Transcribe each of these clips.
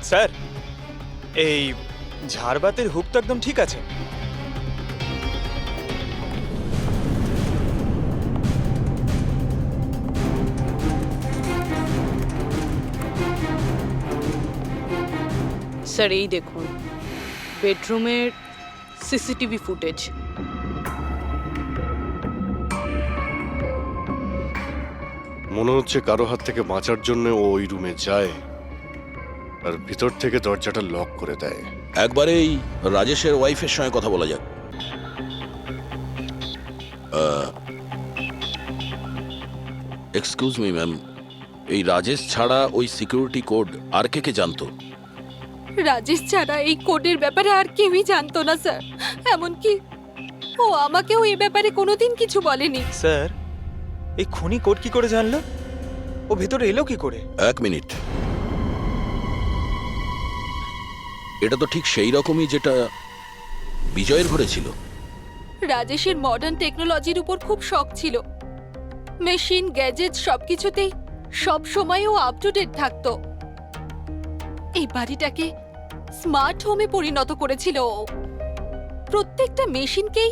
Sir, এই ঝাড়বাতির hook তো একদম ঠিক আছে। স্যার এই দেখুন বেডরুমের সিসিটিভি ফুটেজ। মনে হচ্ছে কারো হাত থেকে বাঁচার জন্য ও ওই রুমে যায় আর ভিতর থেকে দরজাটা লক করে দেয়। একবারেই রাজেশের ওয়াইফের সঙ্গে কথা বলা যাক। এক্সকিউজ মি ম্যাম, এই রাজেশ ছাড়া ওই সিকিউরিটি কোড আর কে কে জানতো? রাজেশ ছাড়া এই কোডের ব্যাপারে আর কেউই জানতো না স্যার। এমনকি ও আমাকেও এই ব্যাপারে কোনোদিন কিছু বলেনি। স্যার, এই খুনি কোড কি করে জানলো? ও ভেতরে এলো কি করে? এক মিনিট, এটা তো ঠিক সেই রকমই যেটা বিজয়ের ঘরে ছিল। রাজেশের মডার্ন টেকনোলজির উপর খুব শখ ছিল। মেশিন, গ্যাজেট সবকিছুতেই সব সময় ও আপ টু ডেট থাকতো। এই বাড়িটাকে স্মার্ট হোমে পরিণত করেছিল ও। প্রত্যেকটা মেশিনকেই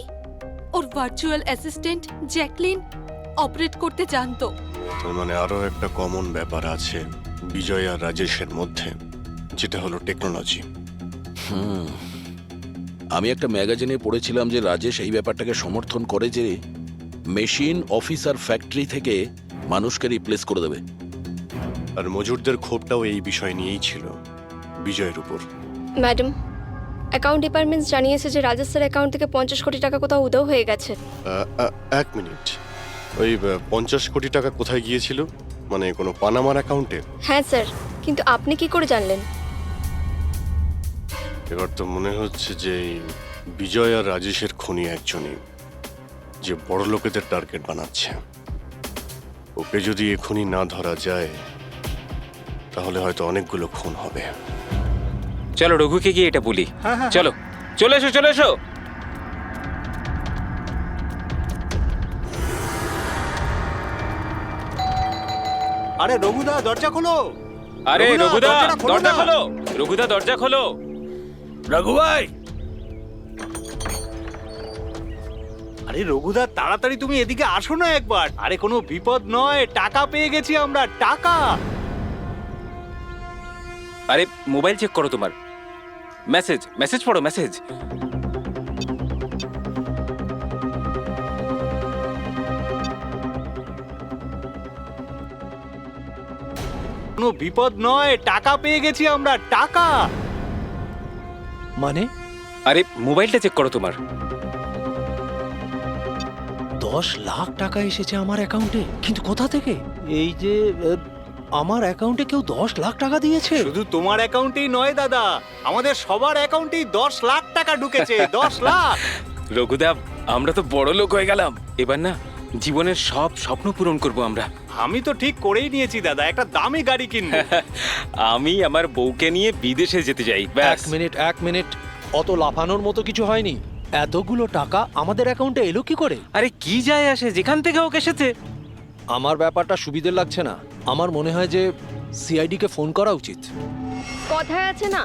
ওর ভার্চুয়াল অ্যাসিস্ট্যান্ট জ্যাকলিন অপারেট করতে জানতো। তার মানে আরো একটা কমন ব্যাপার আছে বিজয় আর রাজেশের মধ্যে, যেটা হলো টেকনোলজি। আমি একটা ম্যাগাজিনে পড়েছিলাম যে রাজেশ এই ব্যাপারটাকে সমর্থন করে যে মেশিন, অফিস আর ফ্যাক্টরি থেকে মানুষকে রিপ্লেস করে দেবে। আর মজুরদের ক্ষোভটাও এই বিষয় নিয়েই ছিল, বিজয়ের উপর। ম্যাডাম, অ্যাকাউন্ট ডিপার্টমেন্ট জানিয়েছে যে রাজেশ স্যার অ্যাকাউন্ট থেকে 50 কোটি টাকা কোথাও উধাও হয়ে গেছে। এক মিনিট, ওই 50 কোটি টাকা কোথায় গিয়েছিল? মানে কোনো পানামার অ্যাকাউন্টে? হ্যাঁ স্যার, কিন্তু আপনি কি করে জানলেন? এবার তো মনে হচ্ছে যে এই বিজয় আর রাজেশের খুনি একজনই, যে বড় লোকেদের টার্গেট বানাচ্ছে। ওকে যদি এখনই না ধরা যায় তাহলে হয়তো অনেকগুলো খুন হবে। চলো রঘুকে গিয়ে এটা বলি। চলো, চলে এসো, চলে এসো। আরে রঘুদা, দরজা খোলো! আরে রঘুদা, রঘুদা, দরজাটা খোলো দরজা না। খোলো! রঘুদা, দরজা খোলো! রঘু ভাই! আরে রঘুদা, তাড়াতাড়ি তুমি এদিকে আসো না একবার। আরে কোনো বিপদ নয়, টাকা পেয়ে গেছি আমরা, টাকা। আরে মোবাইল চেক করো তোমার। মেসেজ, মেসেজ পড়ো, মেসেজ। কোনো বিপদ নয়, টাকা পেয়ে গেছি আমরা, টাকা। মানে আরে মোবাইলটা চেক করো তোমার। 10 লাখ টাকা এসেছে আমার অ্যাকাউন্টে, কিন্তু কোথা থেকে? এই যে আমার অ্যাকাউন্টে কেউ 10 লাখ টাকা দিয়েছে? শুধু তোমার অ্যাকাউন্টেই নয় দাদা, আমাদের সবার অ্যাকাউন্টেই 10 লাখ টাকা ঢুকেছে। 10 লাখ! রঘুদা, আমরা তো বড় লোক হয়ে গেলাম। এবার না জীবনের সব স্বপ্ন পূরণ করব আমরা। আমি তো ঠিক করেই নিয়েছি দাদা, একটা দামি গাড়ি কিনবো। আমি আমার বউকে নিয়ে বিদেশে যেতে চাই। ব্যাস। এক মিনিট, অত লাফানোর মতো কিছু হয়নি। এতগুলো টাকা আমাদের অ্যাকাউন্টে এলো কি করে? আরে কি যায় আসে, যেখান থেকে হোক এসেছে। আমার ব্যাপারটা সুবিধে লাগছে না। আমার মনে হয় যে সিআইডি কে ফোন করা উচিত। কথায় আছে না,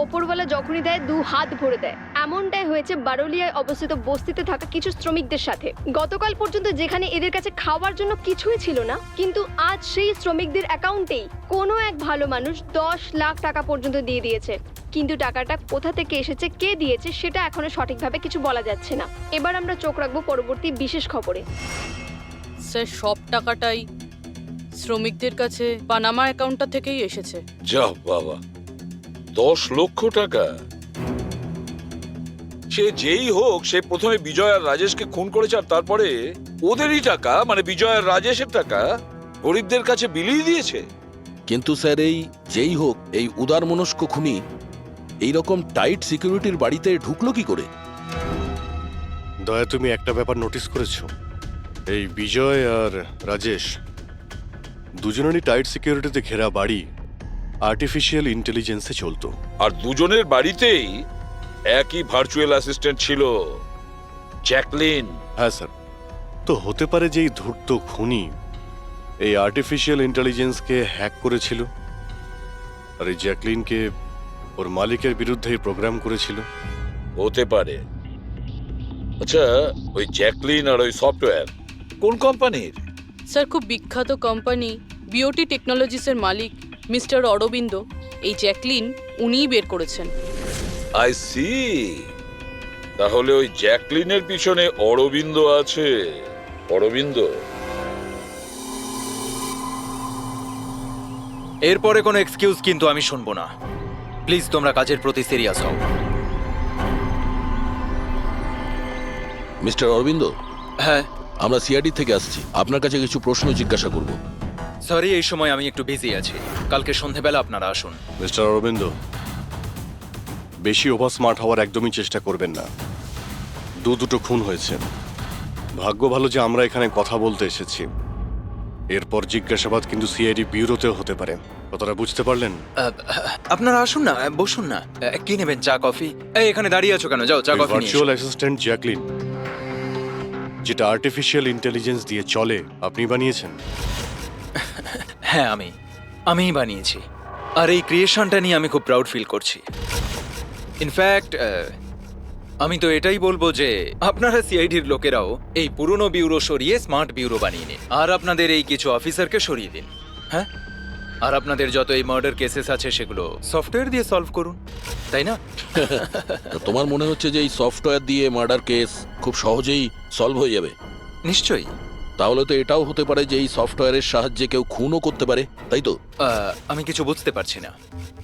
ওপরওয়ালা যখনই দেয় 2 হাত ভরে দেয়। এমনটাই হয়েছে বারোলিয়ায় অবস্থিত বস্তিতে থাকা কিছু শ্রমিকদের সাথে। গতকাল পর্যন্ত যেখানে এদের কাছে খাওয়ার জন্য কিছুই ছিল না, কিন্তু আজ সেই শ্রমিকদের অ্যাকাউন্টেই কোনো এক ভালো মানুষ 10 লাখ টাকা পর্যন্ত দিয়ে দিয়েছে। কিন্তু টাকাটা কোথা থেকে এসেছে, কে দিয়েছে, সেটা এখনো সঠিকভাবে কিছু বলা যাচ্ছে না। এবার আমরা চোখ রাখবো পরবর্তী বিশেষ খবরে। স্যার সব টাকাটাই শ্রমিকদের কাছে পানামা অ্যাকাউন্টটা থেকেই এসেছে। যা বাবা, 10 লক্ষ টাকা! সে যেই হোক, সে প্রথমে বিজয় আর রাজেশকে খুন করেছে, আর তারপরে ওদেরই টাকা, মানে বিজয় আর রাজেশের টাকা গরিবদের কাছে বিলিয়ে দিয়েছে। কিন্তু স্যার, এই যেই হোক, এই উদারমনস্ক খুনি এইরকম টাইট সিকিউরিটির বাড়িতে ঢুকলো কি করে? দয়া, তুমি একটা ব্যাপার নোটিস করেছো? এই বিজয় আর রাজেশ দুজনেরই টাইট সিকিউরিটিতে ঘেরা বাড়ি আর্টিফিশিয়াল ইন্টেলিজেন্সে চলতো। আর দুজনের বাড়িতেই একই ভার্চুয়াল অ্যাসিস্ট্যান্ট ছিল, জ্যাকলিন। হ্যাঁ স্যার। তো হতে পারে যে এই ধূর্ত খুনি এই আর্টিফিশিয়াল ইন্টেলিজেন্সকে হ্যাক করেছিল আর এই জ্যাকলিনকে ওর মালিকের বিরুদ্ধে প্রোগ্রাম করেছিল। হতে পারে। আচ্ছা, ওই জ্যাকলিন আর ওই সফটওয়্যার কোন কোম্পানির? স্যার, খুব বিখ্যাত কোম্পানি বিওটি টেকনোলজিসের মালিক মিস্টার অরবিন্দ, এই জ্যাকলিন উনিই বের করেছেন। I see. তাহলে ওই জ্যাকলিনের পিছনে অরবিন্দ আছে। অরবিন্দ। এরপরে কোনো এক্সকিউজ কিন্তু আমি শুনবো না। প্লিজ তোমরা কাজের প্রতি সিরিয়াস হও। মিস্টার অরবিন্দ, হ্যাঁ, আমরা সিআইডি থেকে আসছি, আপনার কাছে কিছু প্রশ্ন জিজ্ঞাসা করব। সরি, এই সময় আমি একটু বিজি আছি। কালকে সন্ধেবেলা আপনারা আসুন। মিস্টার অরবিন্দ, বেশি ওভার স্মার্ট হওয়ার একদমই চেষ্টা করবেন না। দুটো খুন হয়েছে। ভাগ্য ভালো যে আমরা এখানে কথা বলতে এসেছি। এরপর জিজ্ঞাসাবাদ কিন্তু সিআইডি ব্যুরোতেও হতে পারে। কথাটা বুঝতে পারলেন? আপনারা আসুন না, বসুন না। কি নেবেন, চা কফি? এই এখানে দাঁড়িয়ে আছো কেন? যাও চা কফি নিয়ে ভার্চুয়াল এসো। অ্যাসিস্ট্যান্ট জ্যাকলিন, যেটা আর্টিফিশিয়াল ইন্টেলিজেন্স দিয়ে চলে, আপনি বানিয়েছেন? হ্যাঁ, আমিই বানিয়েছি। আর এই ক্রিয়েশনটা নিয়ে আমি খুব প্রাউড ফিল করছি। ইনফ্যাক্ট আমি তো এটাই বলবো যে আপনারা সিআইডির লোকেরাও এই পুরনো ব্যুরো সরিয়ে স্মার্ট ব্যুরো বানিয়ে নিন, আর আপনাদের এই কিছু অফিসারকে সরিয়ে দিন। হ্যাঁ, আর আপনাদের যত এই মার্ডার কেসেস আছে সেগুলো সফটওয়্যার দিয়ে সলভ করুন, তাই না? তো তোমার মনে হচ্ছে যে এই সফটওয়্যার দিয়ে মার্ডার কেস খুব সহজেই সলভ হয়ে যাবে? নিশ্চয়ই। তাহলে তো এটাও হতে পারে যে এই সফটওয়্যারের সাহায্যে কেউ খুনও করতে পারে, তাই তো? আমি কিছু বুঝতে পারছি না।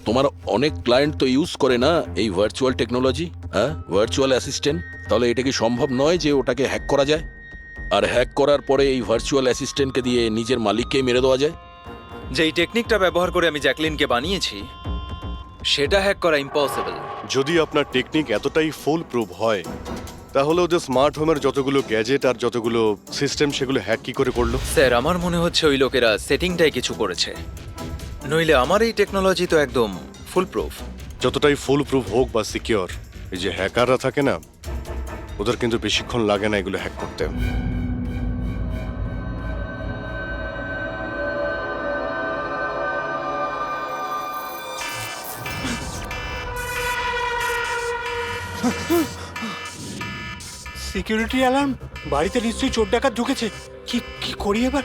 তোমার অনেক ক্লায়েন্ট তো ইউজ করে না এই ভার্চুয়াল টেকনোলজি, হ্যাঁ, ভার্চুয়াল অ্যাসিস্ট্যান্ট। তাহলে এটা কি সম্ভব নয় যে ওটাকে হ্যাক করা যায়, আর হ্যাক করার পরে এই ভার্চুয়াল অ্যাসিস্ট্যান্টকে দিয়ে নিজের মালিককেই মেরে দেওয়া যায়? যেই টেকনিকটা ব্যবহার করে আমি জ্যাকলিনকে বানিয়েছি সেটা হ্যাক করা ইম্পসিবল। যদি আপনার টেকনিক এতটাই ফুল প্রুফ হয়, তাহলে ওদের স্মার্ট হোমের যতগুলো গ্যাজেট আর যতগুলো সিস্টেম, সেগুলো হ্যাক কি করে করলো? স্যার, আমার মনে হচ্ছে ওই লোকেরা সেটিংটাই কিছু করেছে, নইলে আমার এই টেকনোলজি তো একদম ফুল প্রুফ। যতটাই ফুল প্রুফ হোক বা সিকিউর, এই যে হ্যাকাররা থাকে না, ওদের কিন্তু বেশিক্ষণ লাগে না এগুলো হ্যাক করতে। Security alarm! বাড়িতে নিশ্চয়ই চোর ডাকাত ঢুকেছে। কি কি করি এবার?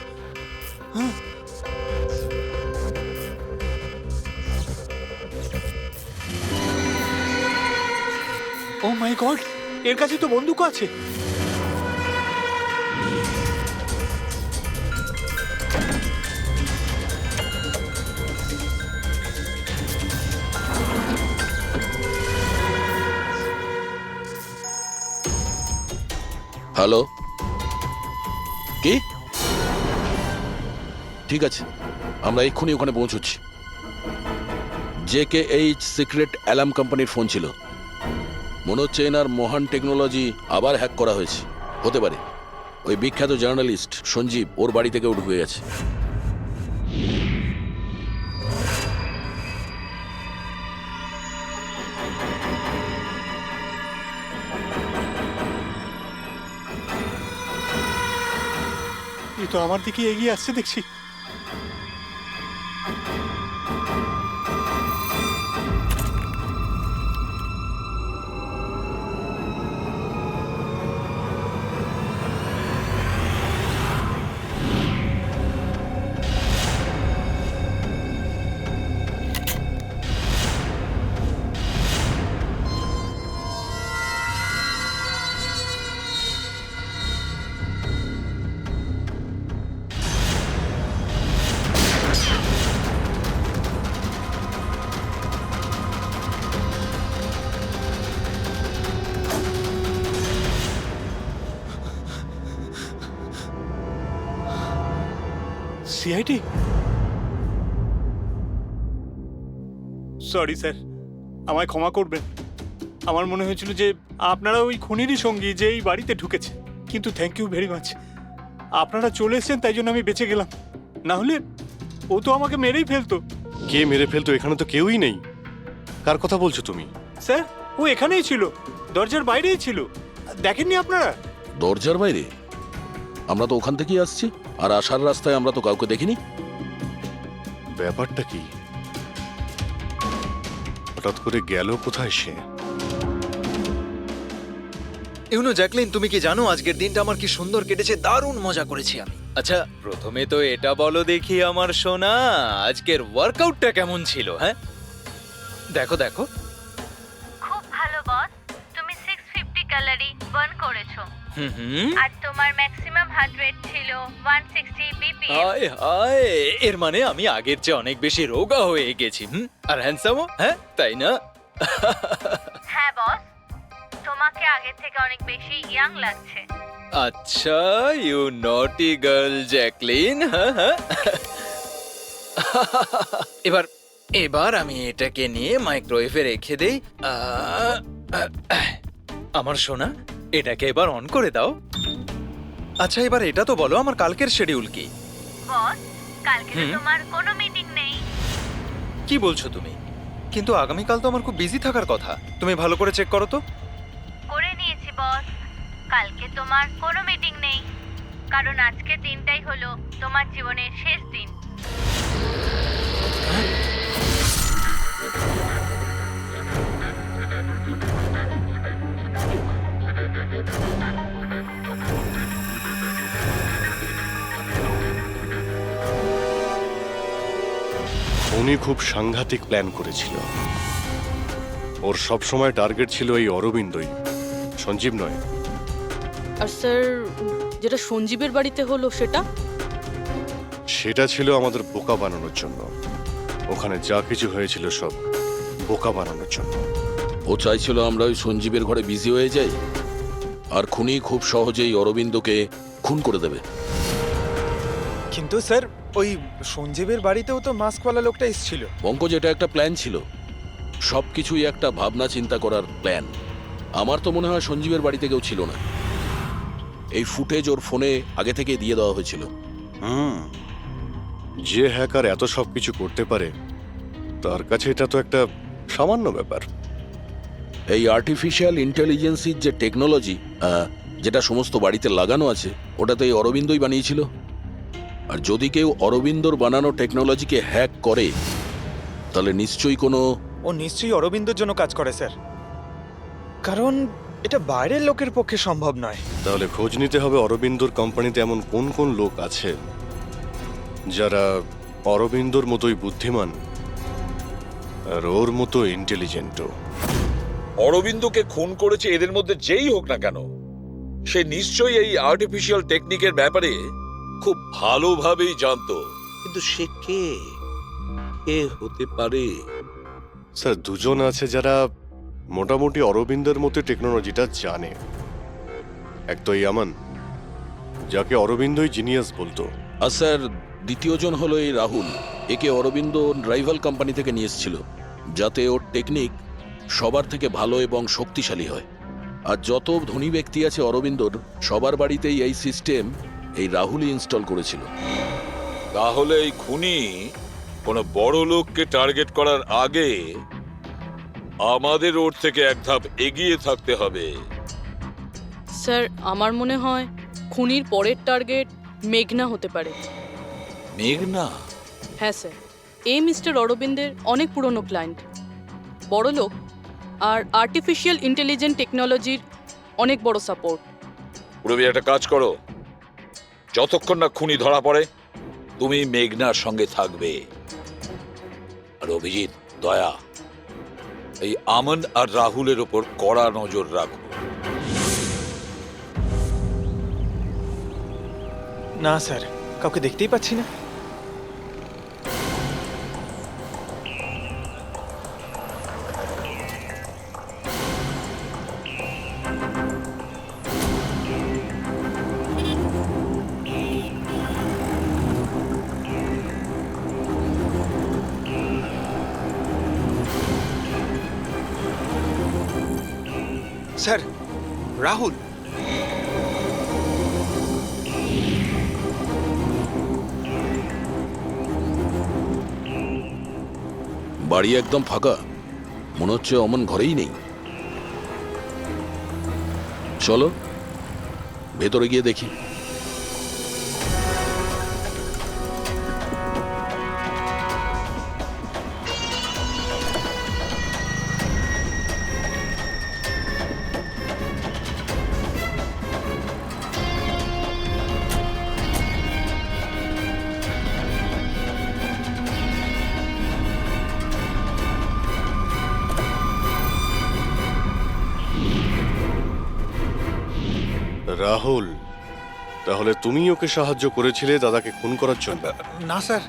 ও মাই গড, এর কাছে তো বন্দুক আছে। হ্যালো, কি? ঠিক আছে, আমরা এক্ষুনি ওখানে পৌঁছচ্ছি। JKH সিক্রেট অ্যালার্ম কোম্পানির ফোন ছিল। মনে হচ্ছে এনার মহান টেকনোলজি আবার হ্যাক করা হয়েছে। হতে পারে ওই বিখ্যাত জার্নালিস্ট সঞ্জীব, ওর বাড়ি থেকেও ঢুকে গেছে। এ তো আমার দিকে এগিয়ে আসছে দেখছি। সিআইডি? সরি স্যার, আমায় ক্ষমা করবেন। আমার মনে হয়েছিল যে আপনারা ওই খুনিরই সঙ্গী যে এই বাড়িতে ঢুকেছে। কিন্তু থ্যাংক ইউ ভেরি মাচ। আপনারা চলে এসেছেন, তাই জন্য আমি বেঁচে গেলাম। না হলে ও তো আমাকে মেরেই ফেলতো। কে মেরে ফেলতো? এখানে তো কেউই নেই। কার কথা বলছো তুমি? স্যার ও এখানেই ছিল, দরজার বাইরেই ছিল, দেখেননি আপনারা? দরজার বাইরে? আমরা তো ওখান থেকেই আসছি, আর আসার রাস্তায় আমরা তো কাউকে দেখিনি। ব্যাপারটা কি? হঠাৎ করে গেল কোথায় সে? ইউনো জ্যাকলিন, তুমি কি জানো আজকের দিনটা আমার কি সুন্দর কেটেছে? দারুণ মজা করেছি আমি। আচ্ছা, প্রথমে তো এটা বলো দেখি আমার সোনা, আজকের ওয়ার্কআউটটা কেমন ছিল? হ্যাঁ, দেখো দেখো। খুব ভালো বস, তুমি 650 ক্যালোরি বার্ন করেছো হুম, আর তোমার ম্যাক্সিমাম হার্ট রেট ছিল 160 বিপিএম। হায় হায়, এর মানে আমি আগের চেয়ে অনেক বেশি রোগা হয়ে গেছি। আর হ্যান্ডসামও, হ্যাঁ তাই না? হ্যাঁ বস, তোমাকে আগের থেকে অনেক বেশি ইয়াং লাগছে। আচ্ছা, ইউ নটি গার্ল জ্যাকলিন। হ্যাঁ হ্যাঁ। এবার এবার আমি এটাকে নিয়ে মাইক্রোওয়েভে রেখে দেই। আমার সোনা, এটাকে এবার অন করে দাও। আচ্ছা, এবার এটা তো বলো আমার কালকের শিডিউল কি? বস, কালকে তো তোমার কোনো মিটিং নেই। কি বলছো তুমি? কিন্তু আগামীকাল তো আমার খুব বিজি থাকার কথা। তুমি ভালো করে চেক করো তো। করে নিয়েছি বস, কালকে তোমার কোনো মিটিং নেই, কারণ আজকের দিনটাই হলো তোমার জীবনের শেষ দিন। উনি খুব সাংঘাতিক প্ল্যান করেছিল। ওর সব সময় টার্গেট ছিল এই অরবিন্দই, সঞ্জীব নয়। আর স্যার, যেটা সঞ্জীবের বাড়িতে হলো সেটা? সেটা ছিল আমাদের বোকা বানানোর জন্য। ওখানে যা কিছু হয়েছিল সব বোকা বানানোর জন্য। ও চাইছিল আমরা ওই সঞ্জীবের ঘরে বিজি হয়ে যাই, আর খুনি খুব সহজেই অরবিন্দকে খুন করে দেবে। কিন্তু স্যার, ওই সঞ্জীবের বাড়িতেও তো মাস্কওয়ালা লোকটা এসেছিল। পঙ্কজ, এটা একটা প্ল্যান ছিল। সবকিছুই একটা ভাবনা চিন্তা করার প্ল্যান। আমার তো মনে হয় সঞ্জীবের বাড়িতে কেউ ছিল না। এই ফুটেজ ওর ফোনে আগে থেকে দিয়ে দেওয়া হয়েছিল। যে হ্যাকার এত সব কিছু করতে পারে, তার কাছে এটা তো একটা সামান্য ব্যাপার। এই আর্টিফিশিয়াল ইন্টেলিজেন্সির যে টেকনোলজি, যেটা সমস্ত বাড়িতে লাগানো আছে, ওটা তো এই অরবিন্দই বানিয়েছিল। আর যদি কেউ অরবিন্দর বানানো টেকনোলজিকে হ্যাক করে, তাহলে নিশ্চয়ই কোনো... ও নিশ্চয়ই অরবিন্দর জন্য কাজ করে স্যার, কারণ এটা বাইরের লোকের পক্ষে সম্ভব নয়। তাহলে খোঁজ নিতে হবে অরবিন্দর কোম্পানিতে এমন কোন কোন লোক আছে যারা অরবিন্দর মতোই বুদ্ধিমান আর ওর মতো ইন্টেলিজেন্টও। অরবিন্দকে খুন করেছে এদের মধ্যে যেই হোক না কেন, সে নিশ্চয়ই এই আর্টিফিশিয়াল টেকনিকের ব্যাপারে খুব ভালোভাবেই জানতো। কিন্তু সে কে হতে পারে? স্যার, দুজন আছে যারা মোটামুটি অরবিন্দের মতো টেকনোলজিটা জানে। এক তো ইয়ামান, যাকে অরবিন্দই জিনিয়াস বলতো। আর স্যার, দ্বিতীয়জন হলো এই রাহুল। একে অরবিন্দ রাইভাল কোম্পানি থেকে নিয়ে এসেছিল, যাতে ওর টেকনিক সবার থেকে ভালো এবং শক্তিশালী হয়। আর যত ধনী ব্যক্তি আছে অরবিন্দর, সবার বাড়িতেই এই সিস্টেম এই রাহুলই ইনস্টল করেছিল। তাহলে এই খুনি কোনো বড় লোককে টার্গেট করার আগে আমাদের ওর থেকে এক ধাপ এগিয়ে থাকতে হবে। স্যার, আমার মনে হয় খুনির পরের টার্গেট মেঘনা হতে পারে। মেঘনা? হ্যাঁ স্যার, এই মিস্টার অরবিন্দের অনেক পুরনো ক্লায়েন্ট, বড় লোক, আর আর্টিফিশিয়াল ইন্টেলিজেন্ট টেকনোলজির অনেক বড় সাপোর্ট। পুরবি, একটা কাজ করো, যতক্ষণ না খুনি ধরা পড়ে তুমি মেঘনার সঙ্গে থাকবে। আর অভিজিৎ, দয়া, এই আমন আর রাহুলের ওপর কড়া নজর রাখো। না স্যার, কাউকে দেখতেই পাচ্ছি না। স্যার, রাহুল। বাড়ি একদম ফাঁকা, মনে হচ্ছে অমন ঘরেই নেই। চলো ভেতরে গিয়ে দেখি। রাহুল, তাহলে তুমি ওকে সাহায্য করেছিলে দাদাকে খুন করার জন্য? না স্যার,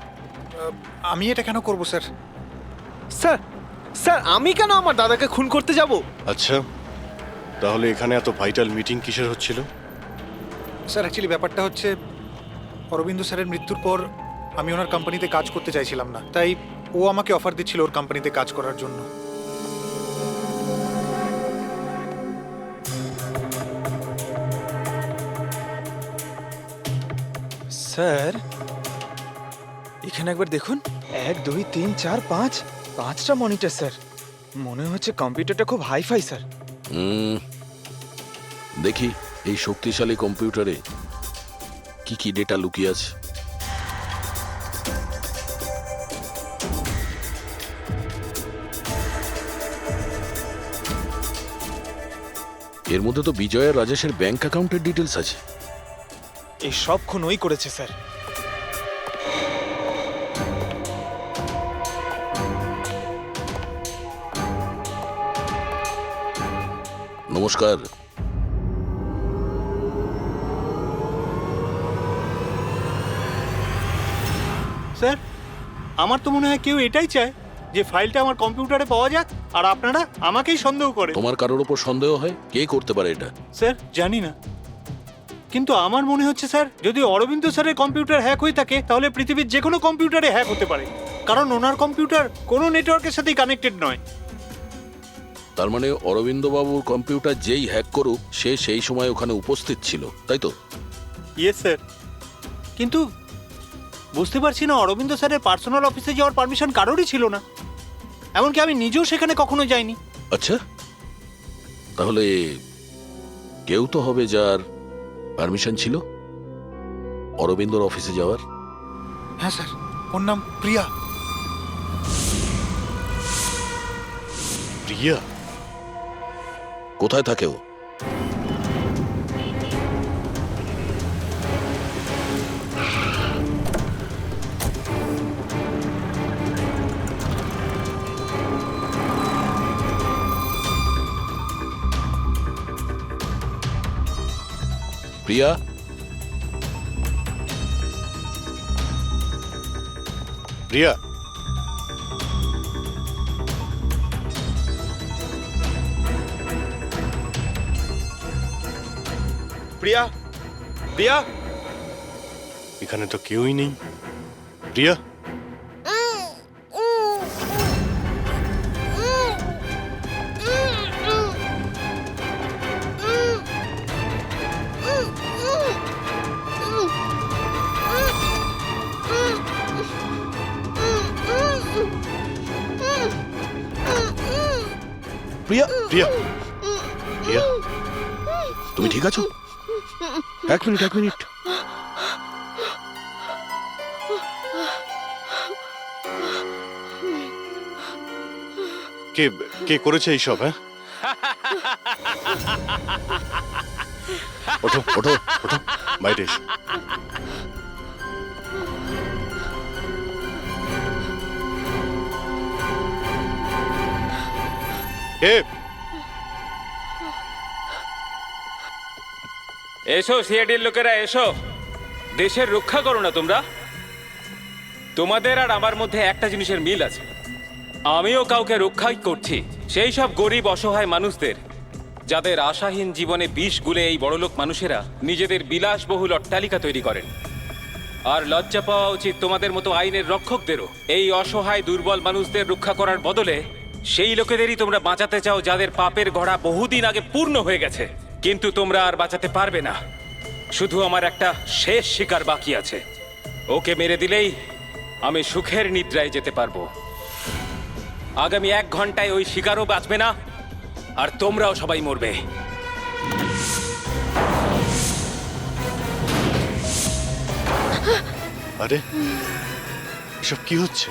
আমি এটা কেন করব স্যার? স্যার স্যার আমি কেন আমার দাদাকে খুন করতে যাব? আচ্ছা, তাহলে এখানে এত ভাইটাল মিটিং কিসের হচ্ছিল? স্যার অ্যাকচুয়ালি ব্যাপারটা হচ্ছে অরবিন্দ স্যারের মৃত্যুর পর আমি ওনার কোম্পানিতে কাজ করতে চাইছিলাম না, তাই ও আমাকে অফার দিচ্ছিল ওর কোম্পানিতে কাজ করার জন্য। স্যার এখানে একবার দেখুন, 1 2 3 4 5 5টা মনিটর স্যার। মনে হচ্ছে কম্পিউটারটা খুব হাইফাই স্যার। দেখি এই শক্তিশালী কম্পিউটারে কি কি ডেটা লুকিয়ে আছে। এর মধ্যে তো বিজয় আর রাজেশের ব্যাংক অ্যাকাউন্টের ডিটেলস আছে। এই সব খুন ওই করেছে স্যার। নমস্কার। স্যার, আমার তো মনে হয় কেউ এটাই চায় যে ফাইলটা আমার কম্পিউটারে পাওয়া যাক, আর আপনারা আমাকেই সন্দেহ করে। তোমার কারোর ওপর সন্দেহ হয়? কে করতে পারে এটা? স্যার জানি না, কিন্তু আমার মনে হচ্ছে স্যার যদি অরবিন্দ স্যারের কম্পিউটার হ্যাক হয়ে থাকে তাহলে পৃথিবীর যে কোনো কম্পিউটারে হ্যাক হতে পারে, কারণ ওনার কম্পিউটার কোনো নেটওয়ার্কের সাথেই কানেক্টেড নয়। তার মানে অরবিন্দ বাবুর কম্পিউটার যেই হ্যাক করুক সে সেই সময় ওখানে উপস্থিত ছিল, তাই তো? ইয়েস স্যার, কিন্তু বুঝতে পারছি না অরবিন্দ স্যারের পার্সোনাল অফিসে যাওয়ার পারমিশন কারোরই ছিল না, এমনকি আমি নিজেও সেখানে কখনো যাইনি। আচ্ছা, তাহলে কেউ তো হবে যার পারমিশন ছিল অরবিন্দর অফিসে যাওয়ার। হ্যাঁ স্যার, ওর নাম প্রিয়া। প্রিয়া? কোথায় থাকে ও? প্রিয়া? প্রিয়া? প্রিয়া? প্রিয়া? এখানে তো কেউই নেই। প্রিয়া? প্রিয়া? প্রিয়া? প্রিয়া? তুমি ঠিক আছো? এক মিনিট। কে কে করেছে এইসব? হ্যাঁ, ওঠো ওঠো ওঠো, বাইরে এসো। কে? এসো সিআইডির লোকেরা, এসো। দেশের রক্ষা করো না তোমরা? তোমাদের আর আমার মধ্যে একটা জিনিসের মিল আছে, আমিও কাউকে রক্ষাই করছি, সেই সব গরিব অসহায় মানুষদের যাদের আশাহীন জীবনে বিষ গুলে এই বড়লোক মানুষেরা নিজেদের বিলাসবহুল অট্টালিকা তৈরি করেন। আর লজ্জা পাওয়া উচিত তোমাদের মতো আইনের রক্ষকদেরও। এই অসহায় দুর্বল মানুষদের রক্ষা করার বদলে সেই লোকেদেরই তোমরা বাঁচাতে চাও যাদের পাপের ঘোড়া বহুদিন আগে পূর্ণ হয়ে গেছে, কিন্তু তোমরা আর বাঁচাতে পারবে না। শুধু আমার একটা শেষ শিকার বাকি আছে, ওকে মেরে দিলেই আমি সুখের নিদ্রায় যেতে পারবো। আগামী 1 ঘন্টায় ওই শিকারও বাঁচবে না, আর তোমরাও সবাই মরবে। আরে এসব কি হচ্ছে?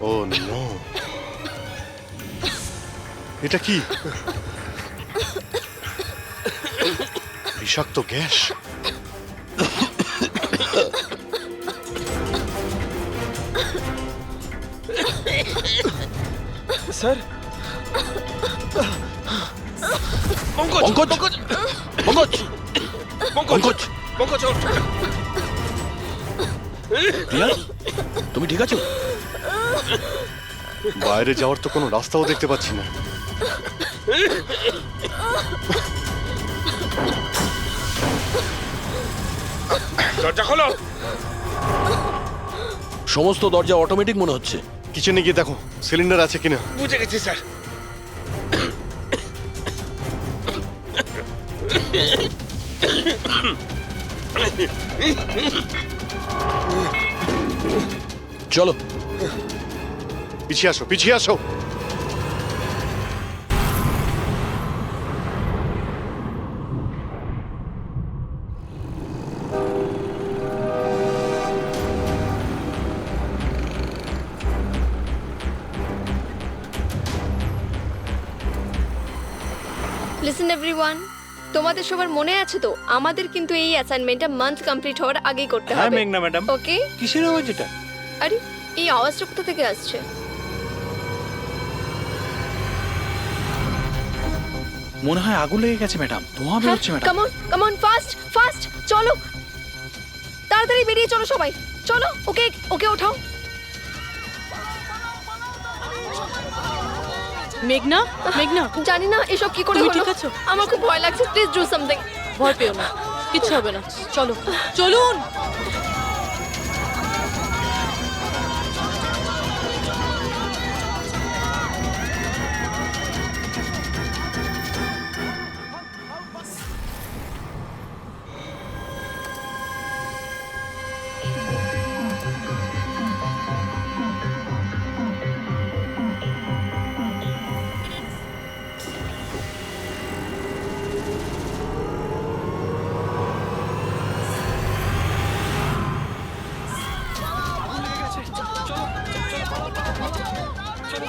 ও নো, এটা কি? বিষাক্ত গ্যাস। স্যার, পঙ্কজ পঙ্কজ পঙ্কজ পঙ্কজ পঙ্কজ ওঠ। প্রিয়া, তুমি ঠিক আছো? বাইরে যাওয়ার তো কোনো রাস্তাও দেখতে পাচ্ছি না। দরজা খোলো। সমস্ত দরজা অটোমেটিক মনে হচ্ছে। কিচেনে গিয়ে দেখো সিলিন্ডার আছে কিনা। বুঝে গেছি স্যার। চলো পিছিয়ে আসো, পিছিয়ে আসো। লিসেন এভরিওয়ান, তোমাদের সবার মনে আছে তো আমাদের কিন্তু এই অ্যাসাইনমেন্টটা মান্থ কমপ্লিট হওয়ার আগেই করতে হ্যাঁ হবে। মেঘনা ম্যাডাম। ওকে? কিসের আওয়াজ এটা? আরে এই আওয়াজটা কোথা থেকে আসছে? মনে হয় আগুন লেগে গেছে ম্যাডাম, ধোঁয়া বেরোচ্ছে madam. Come on fast fast, চলো তাড়াতাড়ি বেরিয়ে চলো সবাই, চলো। ওকে ওকে ওঠাও। মেঘনা, মেঘনা, জানি না এসব কি করে তুমি হলো। ঠিক আছো? আমার খুব ভয় লাগছে, প্লিজ ডু সামথিং। ভয় পেও না, কিচ্ছু হবে না। চলো, চলুন।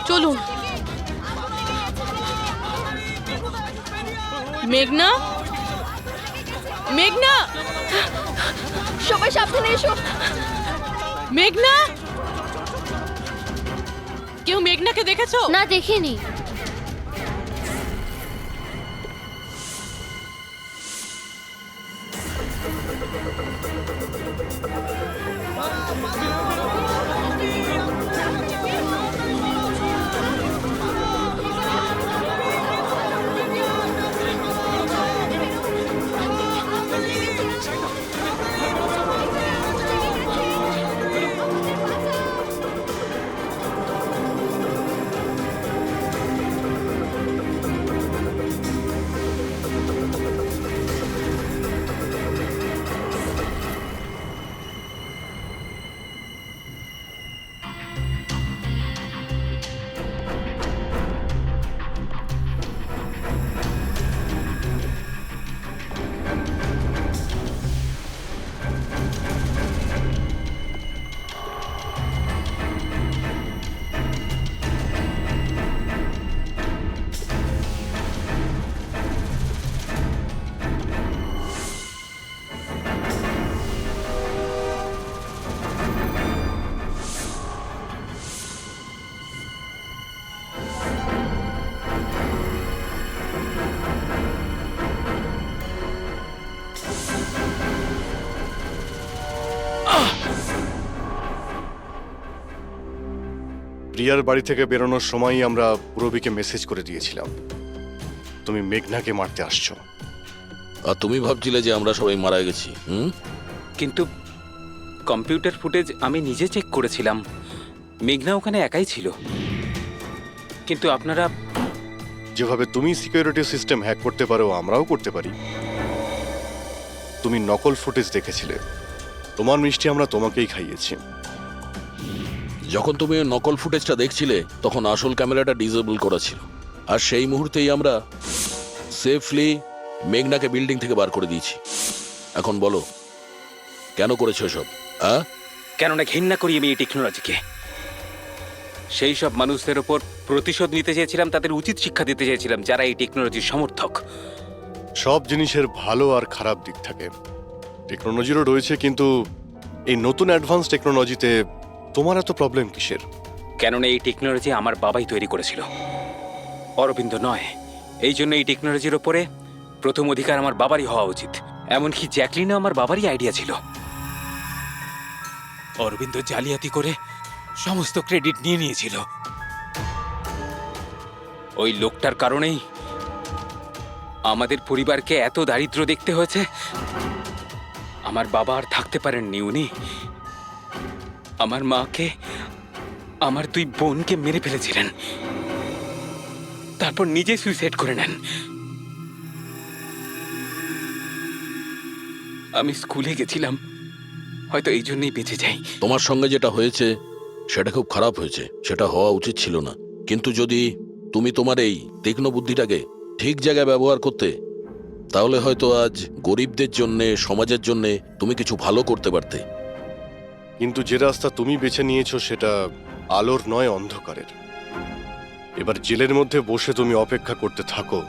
চলুন। মেঘনা, মেঘনা, সবাই সাবধানে এসো। মেঘনা, কেউ মেঘনাকে দেখেছো? না, দেখিনি। প্রিয়ার বাড়ি থেকে বেরোনোর সময়ই আমরা পুরবীকে মেসেজ করে দিয়েছিলাম তুমি মেঘনাকে মারতে আসছো। আর তুমি ভাবছিলে যে আমরা সবাই মারা গেছি? কিন্তু কম্পিউটার ফুটেজ আমি নিজে চেক করেছিলাম, মেঘনা ওখানে একাই ছিল। কিন্তু আপনারা যেভাবে তুমি সিকিউরিটি সিস্টেম হ্যাক করতে পারো আমরাও করতে পারি। তুমি নকল ফুটেজ দেখেছিলে, তোমার মিষ্টি আমরা তোমাকেই খাইয়েছি। যখন তুমি ওই নকল ফুটেজটা দেখছিলে তখন আসল ক্যামেরাটা ডিসেবল করা ছিল, আর সেই মুহূর্তেই আমরা সেফলি মেঘনাকে বিল্ডিং থেকে বার করে দিয়েছি। এখন বলো কেন করেছো এসব? হ্যাঁ, কেননা ঘৃণা করি আমি এই টেকনোলজিকে। সেই সব মানুষদের ওপর প্রতিশোধ নিতে চেয়েছিলাম, তাদের উচিত শিক্ষা দিতে চেয়েছিলাম যারা এই টেকনোলজির সমর্থক। সব জিনিসের ভালো আর খারাপ দিক থাকে, টেকনোলজিরও রয়েছে, কিন্তু এই নতুন অ্যাডভান্স টেকনোলজিতে তোমার এত প্রবলেম কিসের? কেননা এই টেকনোলজি আমার বাবাই তৈরি করেছিল, অরবিন্দ নয়। এই জন্য এই টেকনোলজির ওপরে প্রথম অধিকার আমার বাবারই হওয়া উচিত। এমনকি জ্যাকলিনও আমার বাবারই আইডিয়া ছিল। অরবিন্দ জালিয়াতি করে সমস্ত ক্রেডিট নিয়ে নিয়েছিল। ওই লোকটার কারণেই আমাদের পরিবারকে এত দারিদ্র দেখতে হয়েছে। আমার বাবা আর থাকতে পারেননি, উনি আমার মাকে, আমার 2 বোনকে মেরে ফেলেছিলেন, তারপর নিজে সুইসাইড করে নেন। আমি স্কুলে গেছিলাম, হয়তো এই জন্যই বেঁচে যাই। তোমার সঙ্গে যেটা হয়েছে সেটা খুব খারাপ হয়েছে, সেটা হওয়া উচিত ছিল না। কিন্তু যদি তুমি তোমার এই তীক্ষ্ণ বুদ্ধিটাকে ঠিক জায়গায় ব্যবহার করতে, তাহলে হয়তো আজ গরিবদের জন্যে, সমাজের জন্যে তুমি কিছু ভালো করতে পারতে। কিন্তু যে রাস্তা তুমি বেছে নিয়েছো সেটা আলোর নয়, অন্ধকারের। এবার জেলের মধ্যে বসে তুমি অপেক্ষা করতে থাকো।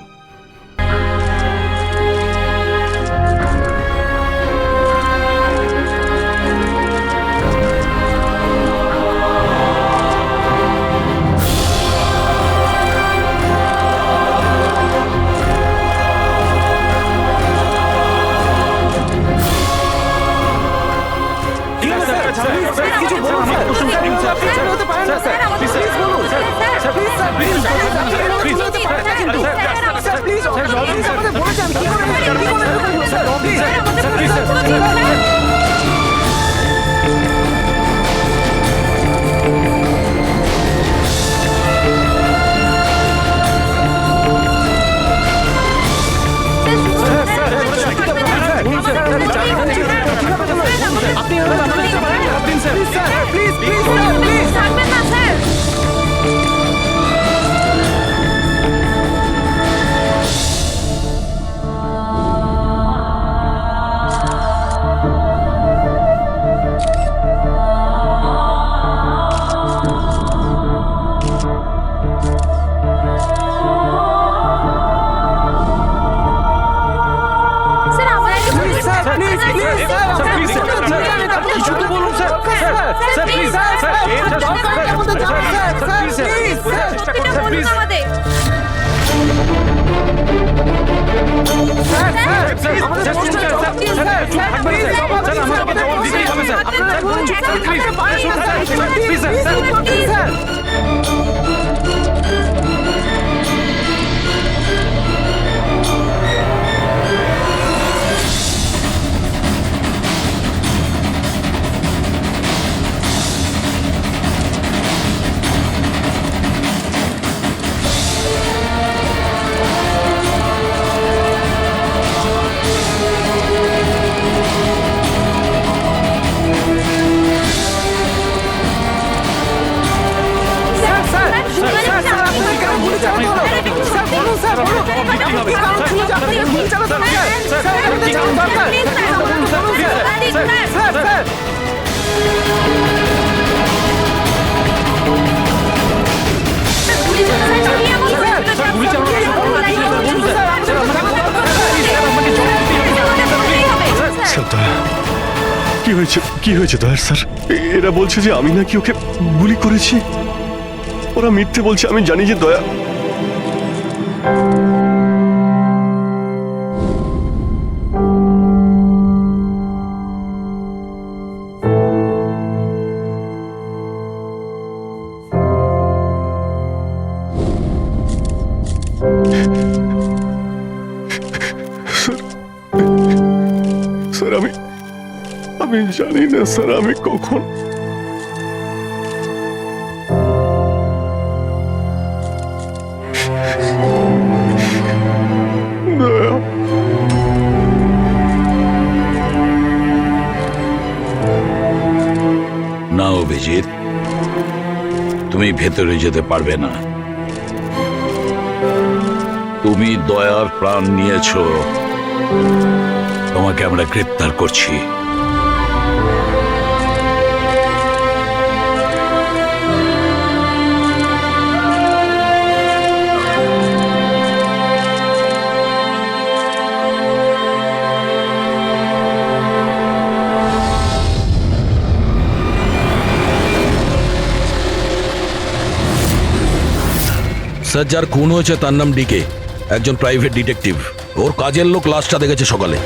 কি হয়েছে দয়ার স্যার? এরা বলছে যে আমি নাকি ওকে গুলি করেছি। ওরা মিথ্যে বলছে, আমি জানি যে দয়া। স্যার আমি জানি না স্যার আমি কখন। তুমি ভেতরে যেতে পারবে না। তুমি দয়ার প্রাণ নিয়েছো, তোমাকে আমরা গ্রেপ্তার করছি। স্যার, যার খুন হয়েছে তার নাম ডিকে, একজন প্রাইভেট ডিটেকটিভ। ওর কাজের লোক লাশটা দেখেছে সকালে।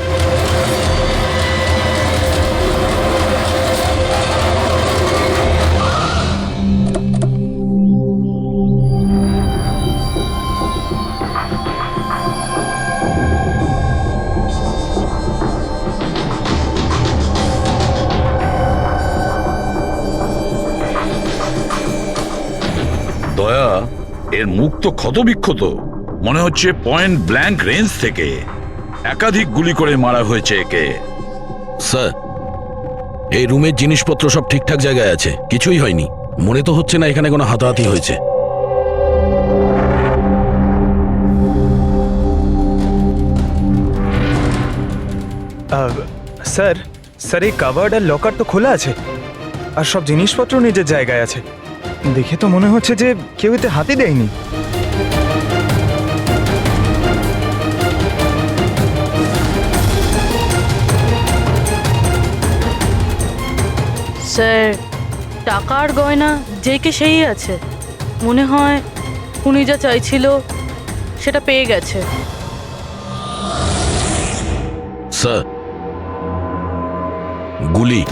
দয়া, এর মুখ তো ক্ষতবিক্ষত, মনে হচ্ছে পয়েন্ট ব্ল্যাঙ্ক রেঞ্জ থেকে একাধিক গুলি করে মারা হয়েছে একে। স্যার, এই রুমের জিনিসপত্র সব ঠিকঠাক জায়গায় আছে, কিছুই হয়নি। মনে তো হচ্ছে না এখানে কোনো হাতাহাতি হয়েছে। স্যার, স্যার এই কাভার্ড আর লকার তো খোলা আছে, আর সব জিনিসপত্র নিজের জায়গায় আছে। দেখে তো মনে হচ্ছে যে কেউ এতে হাতে দেয়নি। স্যার, টাকার গয়না যে কে সেই আছে। মনে হয় উনি যা চাইছিল সেটা পেয়ে গেছে। স্যার, গুলি।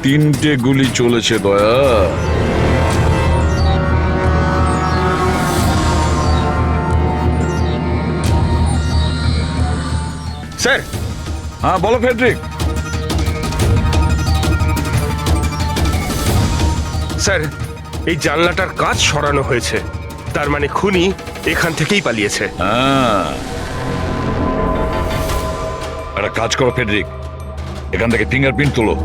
তিনটে গুলি চলেছে দয়া। স্যার, হ্যাঁ বলো ফেডরিক। স্যার, এই জানলাটার কাঁচ সরানো হয়েছে, তার মানে খুনি এখান থেকেই পালিয়েছে। হ্যাঁ, একটা কাজ করো ফেডরিক, এখান থেকে ফিঙ্গারপ্রিন্ট তোলো।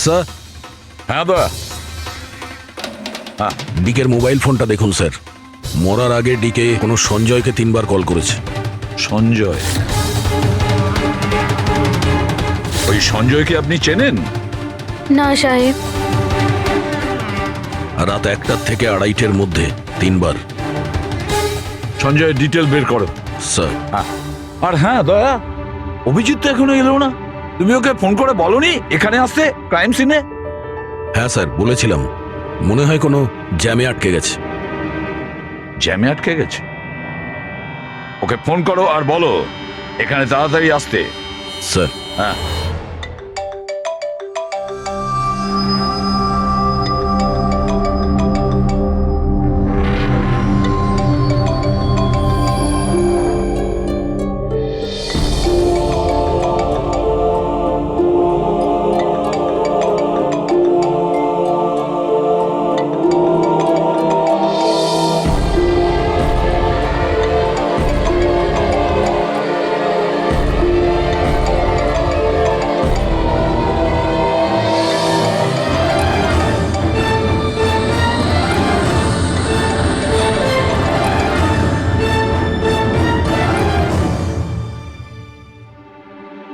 স্যার। হ্যাঁ দয়া। ডিকের মোবাইল ফোনটা দেখুন স্যার। মরার আগে ডিকে কোনো সঞ্জয়কে 3 বার কল করেছে। সঞ্জয়? ওই সঞ্জয়কে আপনি চেনেন? না সাহেব। রাত 1টা থেকে 2:30-এর মধ্যে 3 বার। সঞ্জয়ের ডিটেল বের করো স্যার। আর হ্যাঁ দয়া, অভিজিৎ তো এখনো এলো না, তুমি ওকে ফোন করে বলনি এখানে আসতে ক্রাইম সিনে? হ্যাঁ স্যার, বলেছিলাম। মনে হয় কোনো জ্যামে আটকে গেছে। জ্যামে আটকে গেছে? ওকে ফোন করো আর বলো এখানে তাড়াতাড়ি আসতে। স্যার। হ্যাঁ।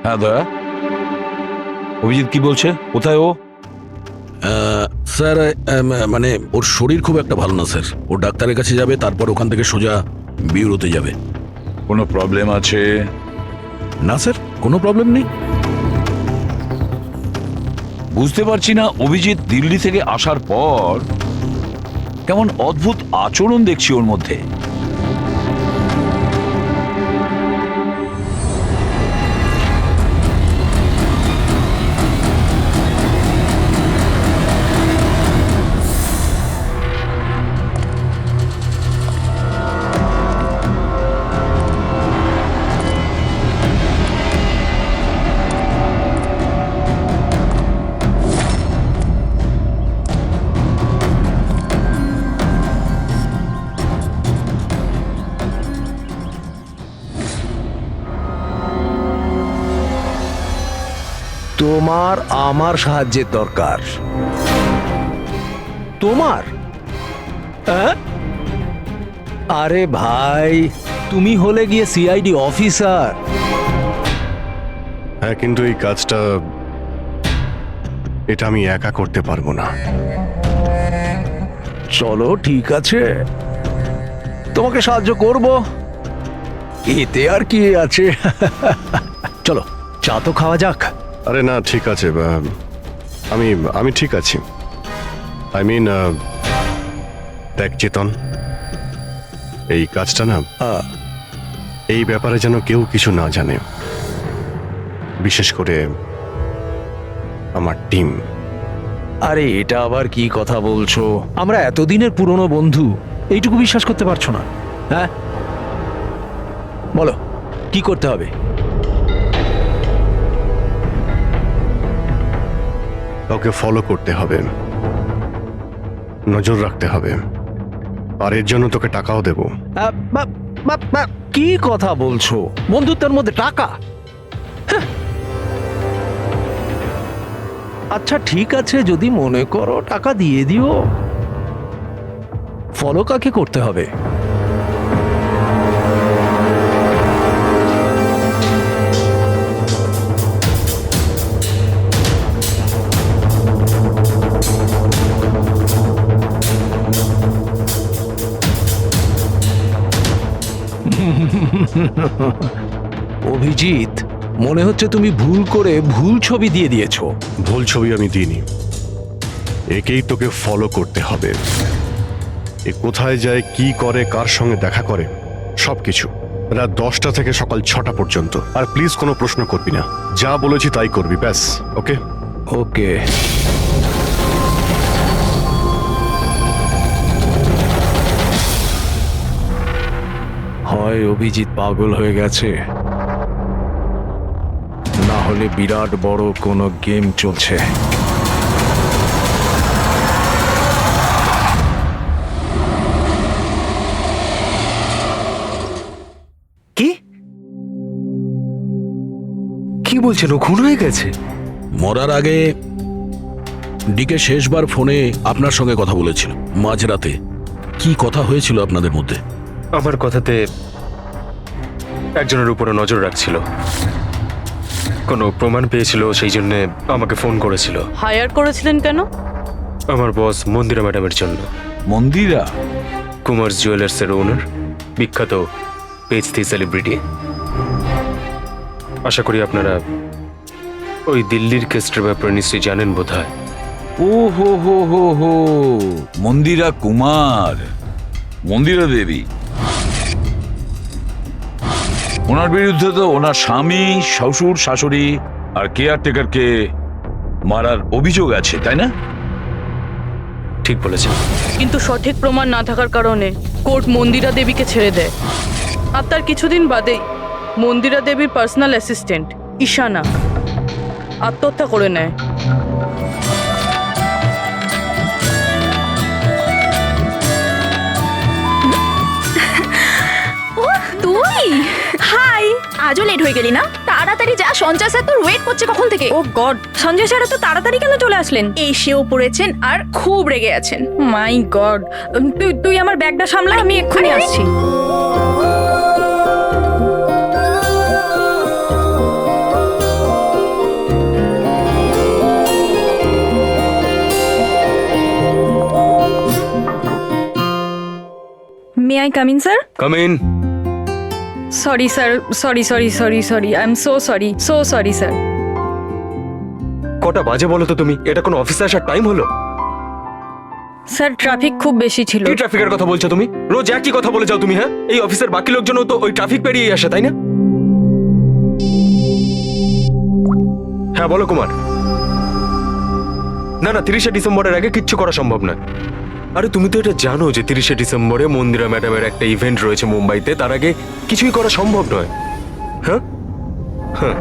হ্যাঁ দয়া, অভিজিৎ কি বলছে? কোথায় ও? স্যার, মানে ওর শরীর খুব একটা ভালো না স্যার। ও ডাক্তারের কাছে যাবে, তারপর ওখান থেকে সোজা বিউরোতে যাবে। কোনো প্রবলেম আছে? না স্যার, কোনো প্রবলেম নেই। বুঝতে পারছি না, অভিজিৎ দিল্লি থেকে আসার পর কেমন অদ্ভুত আচরণ দেখছি ওর মধ্যে। তোমার আমার সাহায্যের দরকার। তোমার? হ্যাঁ? আরে ভাই, তুমি হলে গিয়ে সিআইডি অফিসার। হ্যাঁ, কিন্তু এই কাজটা এটা আমি একা করতে পারবো না। চলো ঠিক আছে, তোমাকে সাহায্য করব, এতে আর কি আছে। চলো চা তো খাওয়া যাক। আরে না, ঠিক আছে, আমি আমি ঠিক আছি। আই মিন, দেখ চেতন, এই কাজটা না, এই ব্যাপারে যেন কেউ কিছু না জানে, বিশেষ করে আমার টিম। আরে এটা আবার কি কথা বলছো? আমরা এতদিনের পুরনো বন্ধু, এইটুকু বিশ্বাস করতে পারছো না? হ্যাঁ বলো কি করতে হবে? কাউকে ফলো করতে হবে, নজর রাখতে হবে, আর এর জন্য তোকে টাকাও দেবো। কি কথা বলছো? বন্ধুত্বের মধ্যে টাকা? হ্যাঁ। আচ্ছা ঠিক আছে, যদি মনে করো টাকা দিয়ে দিও। ফলো কাকে করতে হবে? অভিজিৎ, মনে হচ্ছে তুমি ভুল করে ভুল ছবি দিয়ে দিয়েছো। ভুল ছবি আমি দিইনি, একেই তোকে ফলো করতে হবে। এ কোথায় যায়, কি করে, কার সঙ্গে দেখা করে, সবকিছু। রাত 10টা থেকে সকাল 6টা পর্যন্ত। আর প্লিজ কোনো প্রশ্ন করবি না, যা বলেছি তাই করবি, ব্যাস। ওকে ওকে। হয় অভিজিৎ পাগল হয়ে গেছে, না হলে বিরাট বড় কোনো গেম চলছে। কি কি বলছেন? ও খুন হয়ে গেছে? মরার আগে ডিকে শেষবার ফোনে আপনার সঙ্গে কথা বলেছিল মাঝরাতে। কি কথা হয়েছিল আপনাদের মধ্যে? আমার কথাতে একজনের উপরে নজর রাখছিল, কোনো প্রমাণ পেয়েছিল, সেই জন্য আমাকে ফোন করেছিল। হায়ার করেছিলেন কেন? আমার বস মন্দিরা ম্যাডামের জন্য। মন্দিরা? কুমার জুয়েলার্সের ওনার, বিখ্যাত পেজথি সেলিব্রিটি। আশা করি আপনারা ওই দিল্লির কেসটার ব্যাপারে নিশ্চয়ই জানেন বোধহয়। ও হো হো হো হো, মন্দিরা কুমার, মন্দিরা দেবী। ওনার বিরুদ্ধে তো ওনার স্বামী, শ্বশুর, শাশুড়ি আর কেয়ারটেকারকে মারার অভিযোগ আছে, তাই না? ঠিক বলেছেন। কিন্তু সঠিক প্রমাণ না থাকার কারণে কোর্ট মন্দিরা দেবীকে ছেড়ে দেয়। আর তার কিছুদিন বাদেই মন্দিরা দেবীর পার্সোনাল অ্যাসিস্ট্যান্ট ঈশানা আত্মহত্যা করে নেয়। তুই? হাই, আজও লেট হয়ে গেলি না? তাড়াতাড়ি যা, সঞ্জয় স্যার তোর ওয়েট করছে কখন থেকে। ও গড, সঞ্জয় স্যার তো তাড়াতাড়ি কেন চলে আসলেন? এসেও পড়েছেন আর খুব রেগে আছেন। মাই গড, তুই আমার ব্যাগটা সামলা, আমি এক্ষুনি আসছি। May I come in sir? Come in. Sorry sir, sorry I am so sorry sir. কটা বাজে বলো তো তুমি? এটা কোনো অফিসে আসার টাইম হলো? স্যার ট্রাফিক খুব বেশি ছিল। কি ট্রাফিকের কথা বলছো তুমি? রোজ একই কথা বলে যাও তুমি। হ্যাঁ, এই অফিসের বাকি লোকজনও তো ওই ট্রাফিক পেরিয়ে আসে, তাই না? হ্যাঁ বলো কুমার। না 30শে ডিসেম্বরের আগে কিচ্ছু করা সম্ভব নয়। আরে তুমি তো এটা জানো যে 30শে ডিসেম্বরে মন্দিরা ম্যাডামের একটা ইভেন্ট রয়েছে মুম্বাইতে, তার আগে কিছুই করা সম্ভব নয়। হ্যাঁ হ্যাঁ।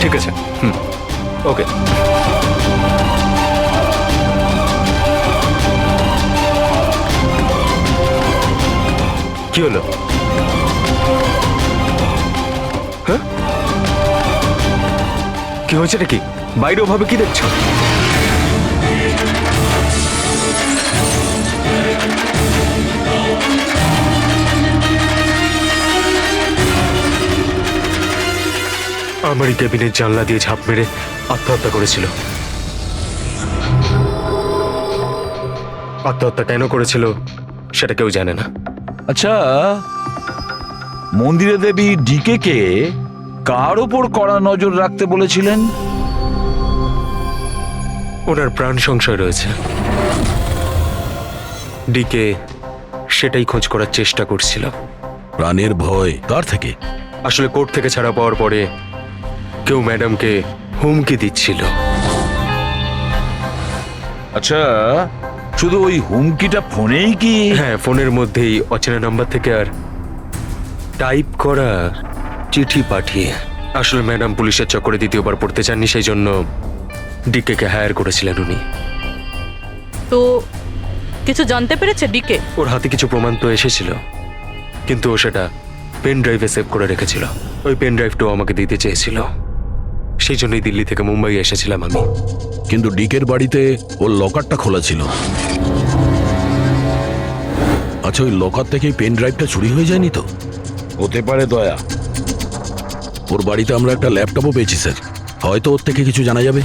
ঠিক আছে, ওকে। কি হলো? হ্যাঁ, কি হয়েছে নাকি? বাইরে ওভাবে কি দেখছো? আমারই কেবিনের জানলা দিয়ে ঝাঁপ মেরে আত্মহত্যা করেছিল। আত্মহত্যা কেন করেছিল সেটা কেউ জানে না। আচ্ছা, মন্দিরা দেবী ডিকে কে কার ওপর কড়া নজর রাখতে বলেছিলেন? ওনার প্রাণ সংশয় রয়েছে। ডিকে সেটাই খোঁজ করার চেষ্টা করছিল। প্রাণের ভয় কার থেকে? আসলে কোর্ট থেকে ছাড়া পাওয়ার পরে কেউ ম্যাডামকে হুমকি দিচ্ছিল। আচ্ছা, শুধু ওই হুমকিটা ফোনেই কি? হ্যাঁ, ফোনের মধ্যেই অচেনা নাম্বার থেকে আর টাইপ করা চিঠি পাঠিয়ে। আসলে ম্যাডাম পুলিশের চক্করে দ্বিতীয়বার পড়তে চাননি, সেই জন্য ডিকে হায়ার করেছিলেন উনি। তো কিছু জানতে পেরেছে ডিকে? ওর হাতে কিছু প্রমাণ তো এসেছিল, কিন্তু ও সেটা পেন ড্রাইভে সেভ করে রেখেছিল। ওই পেন ড্রাইভটাও আমাকে দিতে চেয়েছিল, সেই জন্যই দিল্লি থেকে মুম্বাই এসেছিলাম আমি। কিন্তু ডিকের বাড়িতে ওর লকারটা খোলা ছিল। আচ্ছা, ওই লকার থেকে পেন ড্রাইভটা চুরি হয়ে যায়নি তো? হতে পারে দয়া। ওর বাড়িতে আমরা একটা ল্যাপটপও পেয়েছি স্যার, হয়তো ওর থেকে কিছু জানা যাবে।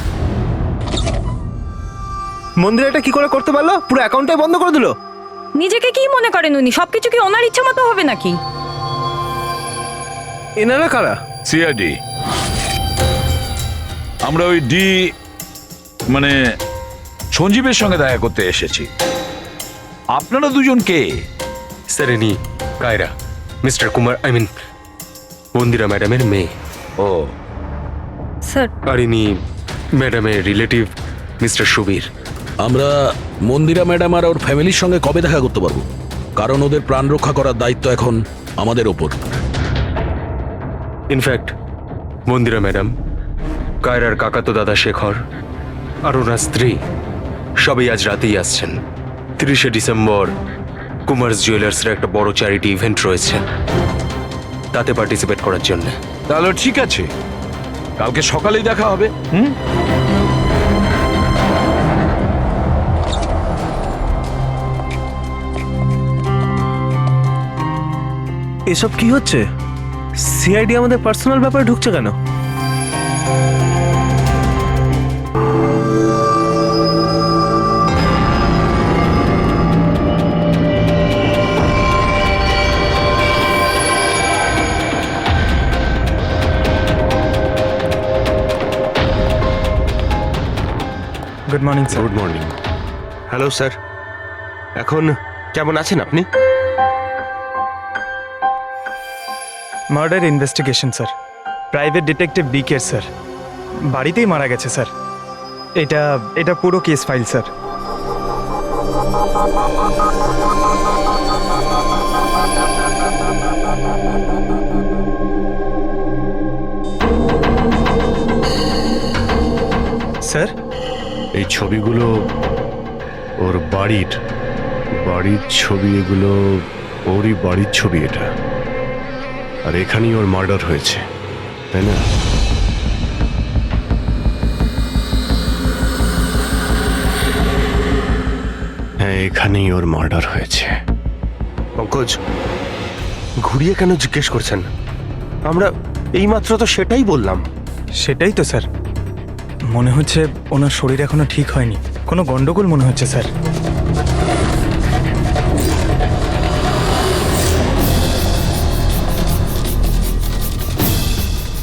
মন্দির এটা কি করে করতে পারলো? পুরো অ্যাকাউন্টটাই বন্ধ করে দিল। নিজেকে কি মনে করেন উনি? সবকিছু কি ওনার ইচ্ছা মতো হবে নাকি? এনারা কারা? সিআইডি। আমরা ওই মানে সঞ্জীবের সঙ্গে দেখা করতে এসেছি। আপনারা দুজন কে? স্যার, ইনি কায়রা, মিস্টার কুমার, মন্দিরা ম্যাডামের মেয়ে। ও স্যার, আর ইনি ম্যাডামের রিলেটিভ মিস্টার সুবীর। আমরা মন্দিরা ম্যাডাম আর ওর ফ্যামিলির সঙ্গে কবে দেখা করতে পারবো? কারণ ওদের প্রাণ রক্ষা করার দায়িত্ব এখন আমাদের ওপর। ইনফ্যাক্ট মন্দিরা ম্যাডাম, কায়রার কাকাতো দাদা শেখর আর ওনার স্ত্রী সবাই আজ রাতেই আসছেন। 30শে ডিসেম্বর কুমার্স জুয়েলার্সের একটা বড় চ্যারিটি ইভেন্ট রয়েছে, তাতে পার্টিসিপেট করার জন্য। তাহলে ঠিক আছে, কালকে সকালেই দেখা হবে। এসব কি হচ্ছে? সিআইডি আমাদের পার্সোনাল ব্যাপারে ঢুকছে কেন? Good morning sir. Good morning. Hello sir, এখন কেমন আছেন আপনি? Murder investigation sir, private detective DK sir, বাড়িতেই মারা গেছে স্যার। এটা পুরো কেস ফাইল স্যার। স্যার, এই ছবিগুলো ওর বাড়ির ছবি, এগুলো ওরই বাড়ির ছবি এটা। আর এখানেই ওর মার্ডার হয়েছে, তাই না? হ্যাঁ, এখানেই ওর মার্ডার হয়েছে। পঙ্কজ, ঘুরিয়ে কেন জিজ্ঞেস করছেন? আমরা এইমাত্র তো সেটাই বললাম। সেটাই তো স্যার, মনে হচ্ছে ওনার শরীর এখনো ঠিক হয়নি, কোনো গন্ডগোল মনে হচ্ছে sir.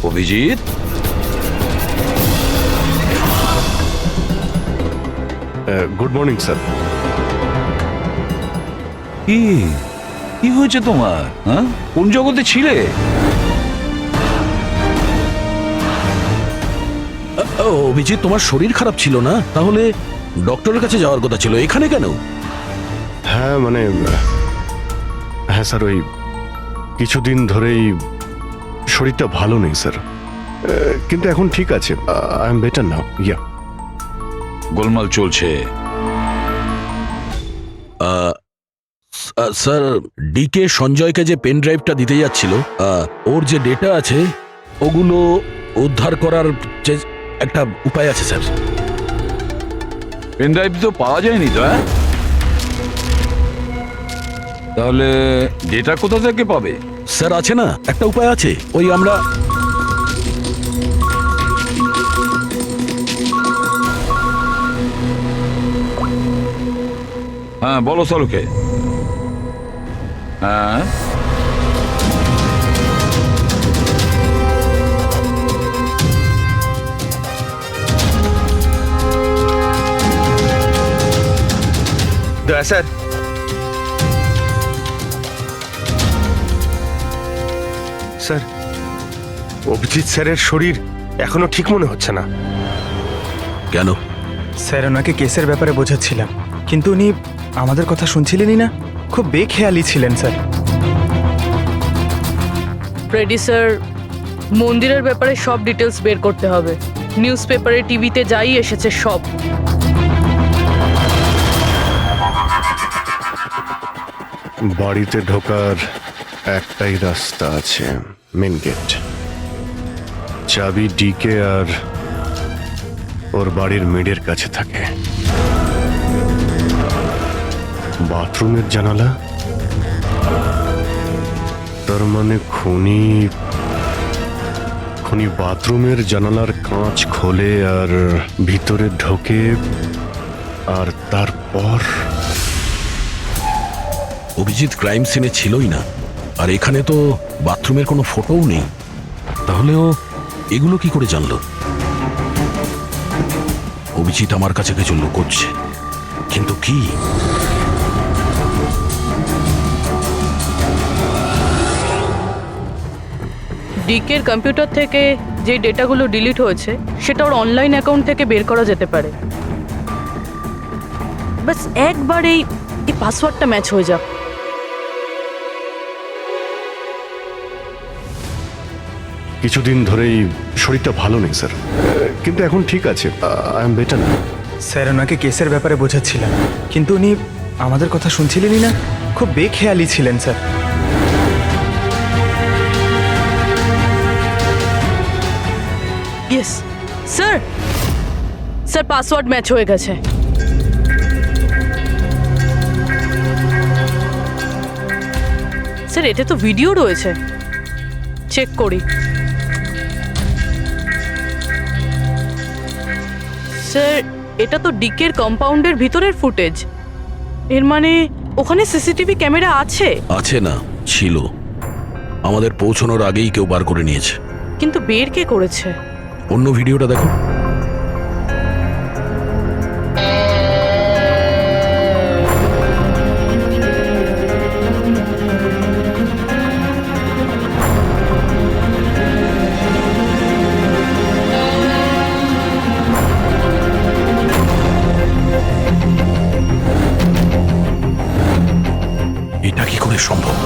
Abhijit, good morning sir. কি হয়েছে তোমার? হ্যাঁ, কোন জগতে ছিলে? অভিজিৎ, তোমার শরীর খারাপ ছিল না? তাহলে ডক্টরের কাছে যাওয়ার কথা ছিল, এখানে কেন? হ্যাঁ হ্যাঁ স্যার, ওই কিছুদিন ধরেই শরীরটা ভালো নেই স্যার। কিন্তু এখন ঠিক আছে, I am better now. Yeah, গোলমাল চলছে। স্যার, ডিকে সঞ্জয়কে যে পেন ড্রাইভটা দিতে যাচ্ছিল, ওর যে ডেটা আছে ওগুলো উদ্ধার করার যে একটা উপায় আছে স্যার। পেন ড্রাইভ তো পাওয়া যায়নি তো, হ্যাঁ? তাহলে ডেটা কোথা থেকে পাবে? স্যার আছে না, একটা উপায় আছে। ওই আমরা হ্যাঁ, বলো সালুকে। হ্যাঁ, দয়া স্যার, স্যার অভিজিৎ স্যারের শরীর এখনো ঠিক মনে হচ্ছে না। কেন? স্যার, ওনাকে কেসের ব্যাপারে বোঝাচ্ছিলাম, কিন্তু উনি আমাদের কথা শুনছিলেনই না। খুব বেখেয়ালি ছিলেন স্যার। ফ্রেডি স্যার, মন্দিরের ব্যাপারে সব ডিটেলস বের করতে হবে। নিউজ পেপারে, টিভিতে যাই এসেছে সব। বাড়িতে ঢোকার একটাই রাস্তা আছে, মেন গেট। চাবি ডিকে আর ওর বাড়ির মেডের কাছে থাকে। বাথরুমের জানালা, তার মানে খুনি বাথরুমের জানালার কাঁচ খোলে আর ভিতরে ঢোকে, আর তারপর অভিজিৎ ক্রাইম সিনে ছিলই না, আর এখানে তো বাথরুমের কোনো ফটোও নেই। তাহলে ও এগুলো কি করে জানলো? অভিজিৎ আমার কাছে কিছু লুকোচ্ছে, কিন্তু কি? ডিকের কম্পিউটার থেকে যে ডেটাগুলো ডিলিট হয়েছে সেটা ওর অনলাইন অ্যাকাউন্ট থেকে বের করা যেতে পারে। বাস একবার এই পাসওয়ার্ডটা ম্যাচ হয়ে যাক। কিছুদিন ধরেই শরীরটা ভালো নেই স্যার, কিন্তু এখন ঠিক আছে, I am better now. Sir, ওনাকে কেসের ব্যাপারে বোঝাচ্ছিলাম, কিন্তু উনি আমাদের কথা শুনছিলেনই না। খুব বেখেয়ালি ছিলেন sir. Yes sir, sir password match হয়ে গেছে। স্যার, এতে তো ভিডিও রয়েছে, চেক করি। স্যার, এটা তো ডিকের কম্পাউন্ডের ভিতরের ফুটেজ। এর মানে ওখানে সিসিটিভি ক্যামেরা আছে? আছে না, ছিল। আমাদের পৌঁছানোর আগেই কেউ বার করে নিয়েছে। কিন্তু বের কে করেছে? অন্য ভিডিওটা দেখো। এটা কি করে সম্ভব?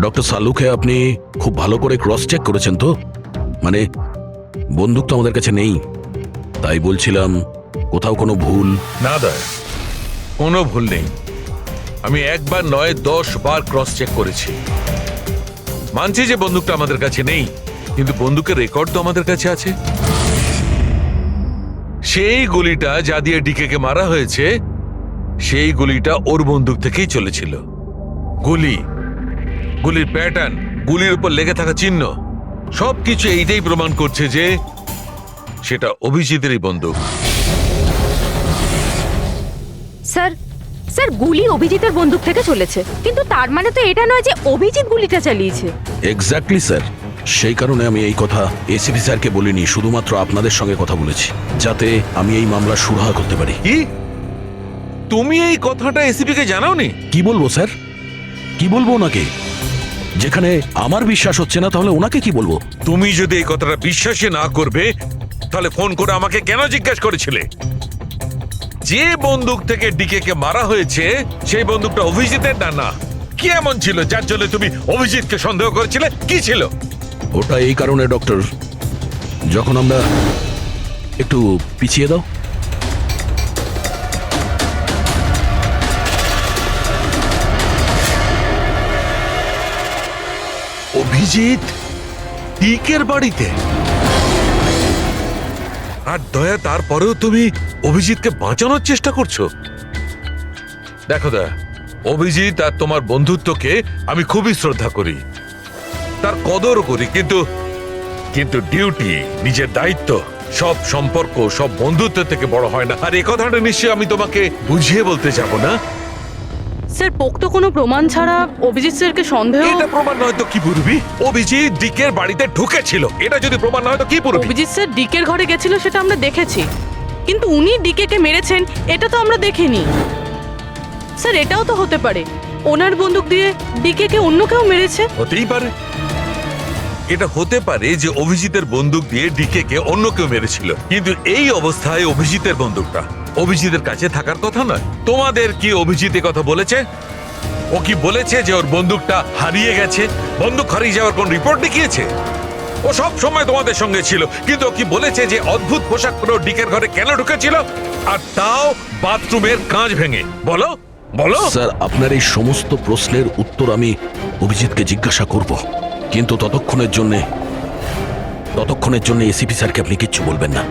ডক্টর সালুকে আপনি খুব ভালো করে ক্রস চেক করেছেন তো? মানে বন্দুক তো আমাদের কাছে নেই, তাই বলছিলাম কোথাও কোনো ভুল? না দয়া, কোনো ভুল নেই। আমি একবার নয় 10 বার ক্রস চেক করেছি। মানছি যে বন্দুকটা আমাদের কাছে নেই, কিন্তু বন্দুকের রেকর্ড তো আমাদের কাছে আছে। সেই গুলিটা যা দিয়ে ডিকে মারা হয়েছে, সেই গুলিটা ওর বন্দুক থেকেই চলেছিল। গুলির প্যাটার্ন, গুলির উপর লেগে থাকা চিহ্ন, সবকিছু এইটাই প্রমাণ করছে যে সেটা অভিজিতেরই বন্দুক। স্যার, স্যার গুলি অভিজিতের বন্দুক থেকে চলেছে, কিন্তু তার মানে তো এটা নয় যে অভিজিৎ গুলিটা চালিয়েছে। এক্স্যাক্টলি স্যার, সেই কারণে আমি এই কথা এসিপি স্যারকে বলিনি, শুধুমাত্র আপনাদের সঙ্গে কথা বলেছি, যাতে আমি এই মামলা সুরাহা করতে পারি। কি তুমি এই কথাটা এসিপি কে জানাওনি? কি বলবো স্যার, কি বলবো ওনাকে? যেখানে আমার বিশ্বাস হচ্ছে না, তাহলে ওনাকে কি বলবো? তুমি যদি এই কথাটা বিশ্বাসই না করবে তাহলে ফোন করে আমাকে কেন জিজ্ঞাসা করেছিলে? যে বন্দুক থেকে ডিকে কে মারা হয়েছে সেই বন্দুকটা অভিজিতের না? কি এমন ছিল যার জন্য তুমি অভিজিৎকে সন্দেহ করেছিলে? কি ছিল ওটা? এই কারণে ডক্টর, যখন আমরা একটু পিছিয়ে দাও। অভিজিৎ ডিকের বাড়িতে, আর দয়া তারপরেও তুমি অভিজিৎকে বাঁচানোর চেষ্টা করছো। দেখো দয়া, অভিজিৎ আর তোমার বন্ধুত্বকে আমি খুবই শ্রদ্ধা করি, তার কদরও করি, কিন্তু ডিউটি, নিজের দায়িত্ব, সব সম্পর্ক সব বন্ধুত্ব থেকে বড় হয় না। আর এই কথাটা নিশ্চয়ই আমি তোমাকে বুঝিয়ে বলতে যাব না। স্যার পোক্ত কোনো প্রমাণ ছাড়া অভিজিৎ স্যারকে সন্দেহ। এটা প্রমাণ নয় তো কি পুরবি? অভিজিৎ ডিকের বাড়িতে ঢুকেছিল, এটা যদি প্রমাণ নয় তো কি পুরবি? অভিজিৎ স্যার ডিকের ঘরে গেছিল সেটা আমরা দেখেছি, কিন্তু উনি ডিকেকে মেরেছেন এটা তো আমরা দেখিনি। স্যার এটাও তো হতে পারে ওনার বন্দুক দিয়ে ডিকেকে অন্য কেউ মেরেছে। হতেই পারে, এটা হতে পারে যে অভিজিতের বন্দুক দিয়ে ডিকে কে অন্য কেউ মেরেছিল, কিন্তু এই অবস্থায় অভিজিতের বন্দুকটা অভিজিতের কাছে থাকার কথা নয়। তোমাদের কি অভিজিৎ এ কথা বলেছে? ও কি বলেছে যে ওর বন্দুকটা হারিয়ে গেছে? বন্দুক হারিয়ে যাওয়ার কোন রিপোর্ট দেখিয়েছে? ও সব সময় তোমাদের সঙ্গে ছিল, কিন্তু ও কি বলেছে যে অদ্ভুত পোশাক পরে ডিকের ঘরে কেন ঢুকেছিল, আর তাও বাথরুমের কাঁচ ভেঙে? বলো বলো। স্যার আপনার এই সমস্ত প্রশ্নের উত্তর আমি অভিজিৎকে জিজ্ঞাসা করব, কিন্তু ততক্ষণের জন্য এসিপি স্যারকে আপনি কিচ্ছু বলবেন না।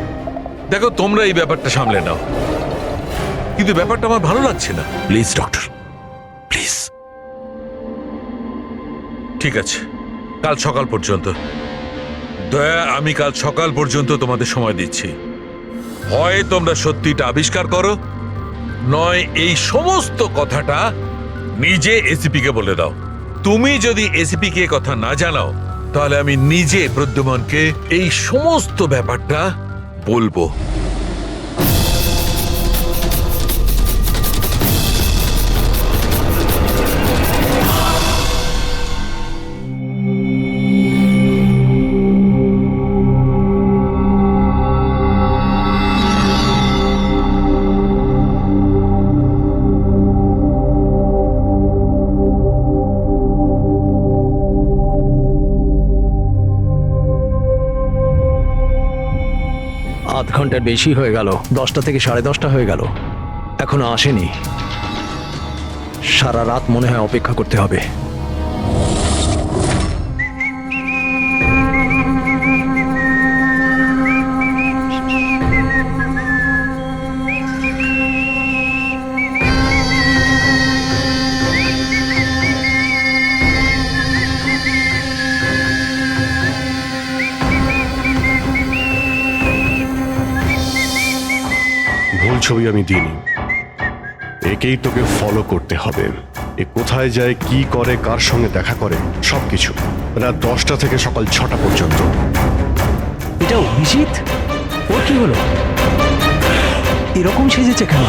দেখো তোমরা এই ব্যাপারটা সামলে নাও, কিন্তু ব্যাপারটা আমার ভালো লাগছে না। Please doctor, please. ঠিক আছে, কাল সকাল পর্যন্ত। দয়া, আমি কাল সকাল পর্যন্ত তোমাদের সময় দিচ্ছি। হয় তোমরা সত্যিটা আবিষ্কার করো, নয় এই সমস্ত কথাটা নিজে এসিপি কে বলে দাও। তুমি যদি এসিপি কে কথা না জানাও, তাহলে আমি নিজে প্রদ্যুম্নকে এই সমস্ত ব্যাপারটা বলবো। আধ ঘন্টার বেশি হয়ে গেল, 10টা থেকে 10:30 হয়ে গেল, এখনো আসেনি। সারা রাত মনে হয় অপেক্ষা করতে হবে। ভুল ছবি আমি দিইনি, একেই তোকে ফলো করতে হবে। এ কোথায় যায়, কি করে, কার সঙ্গে দেখা করে, সবকিছু রাত 10টা থেকে সকাল 6টা পর্যন্ত। এটা অভিজিৎ? ওর কি হলো? এরকম সেজেছে কেন?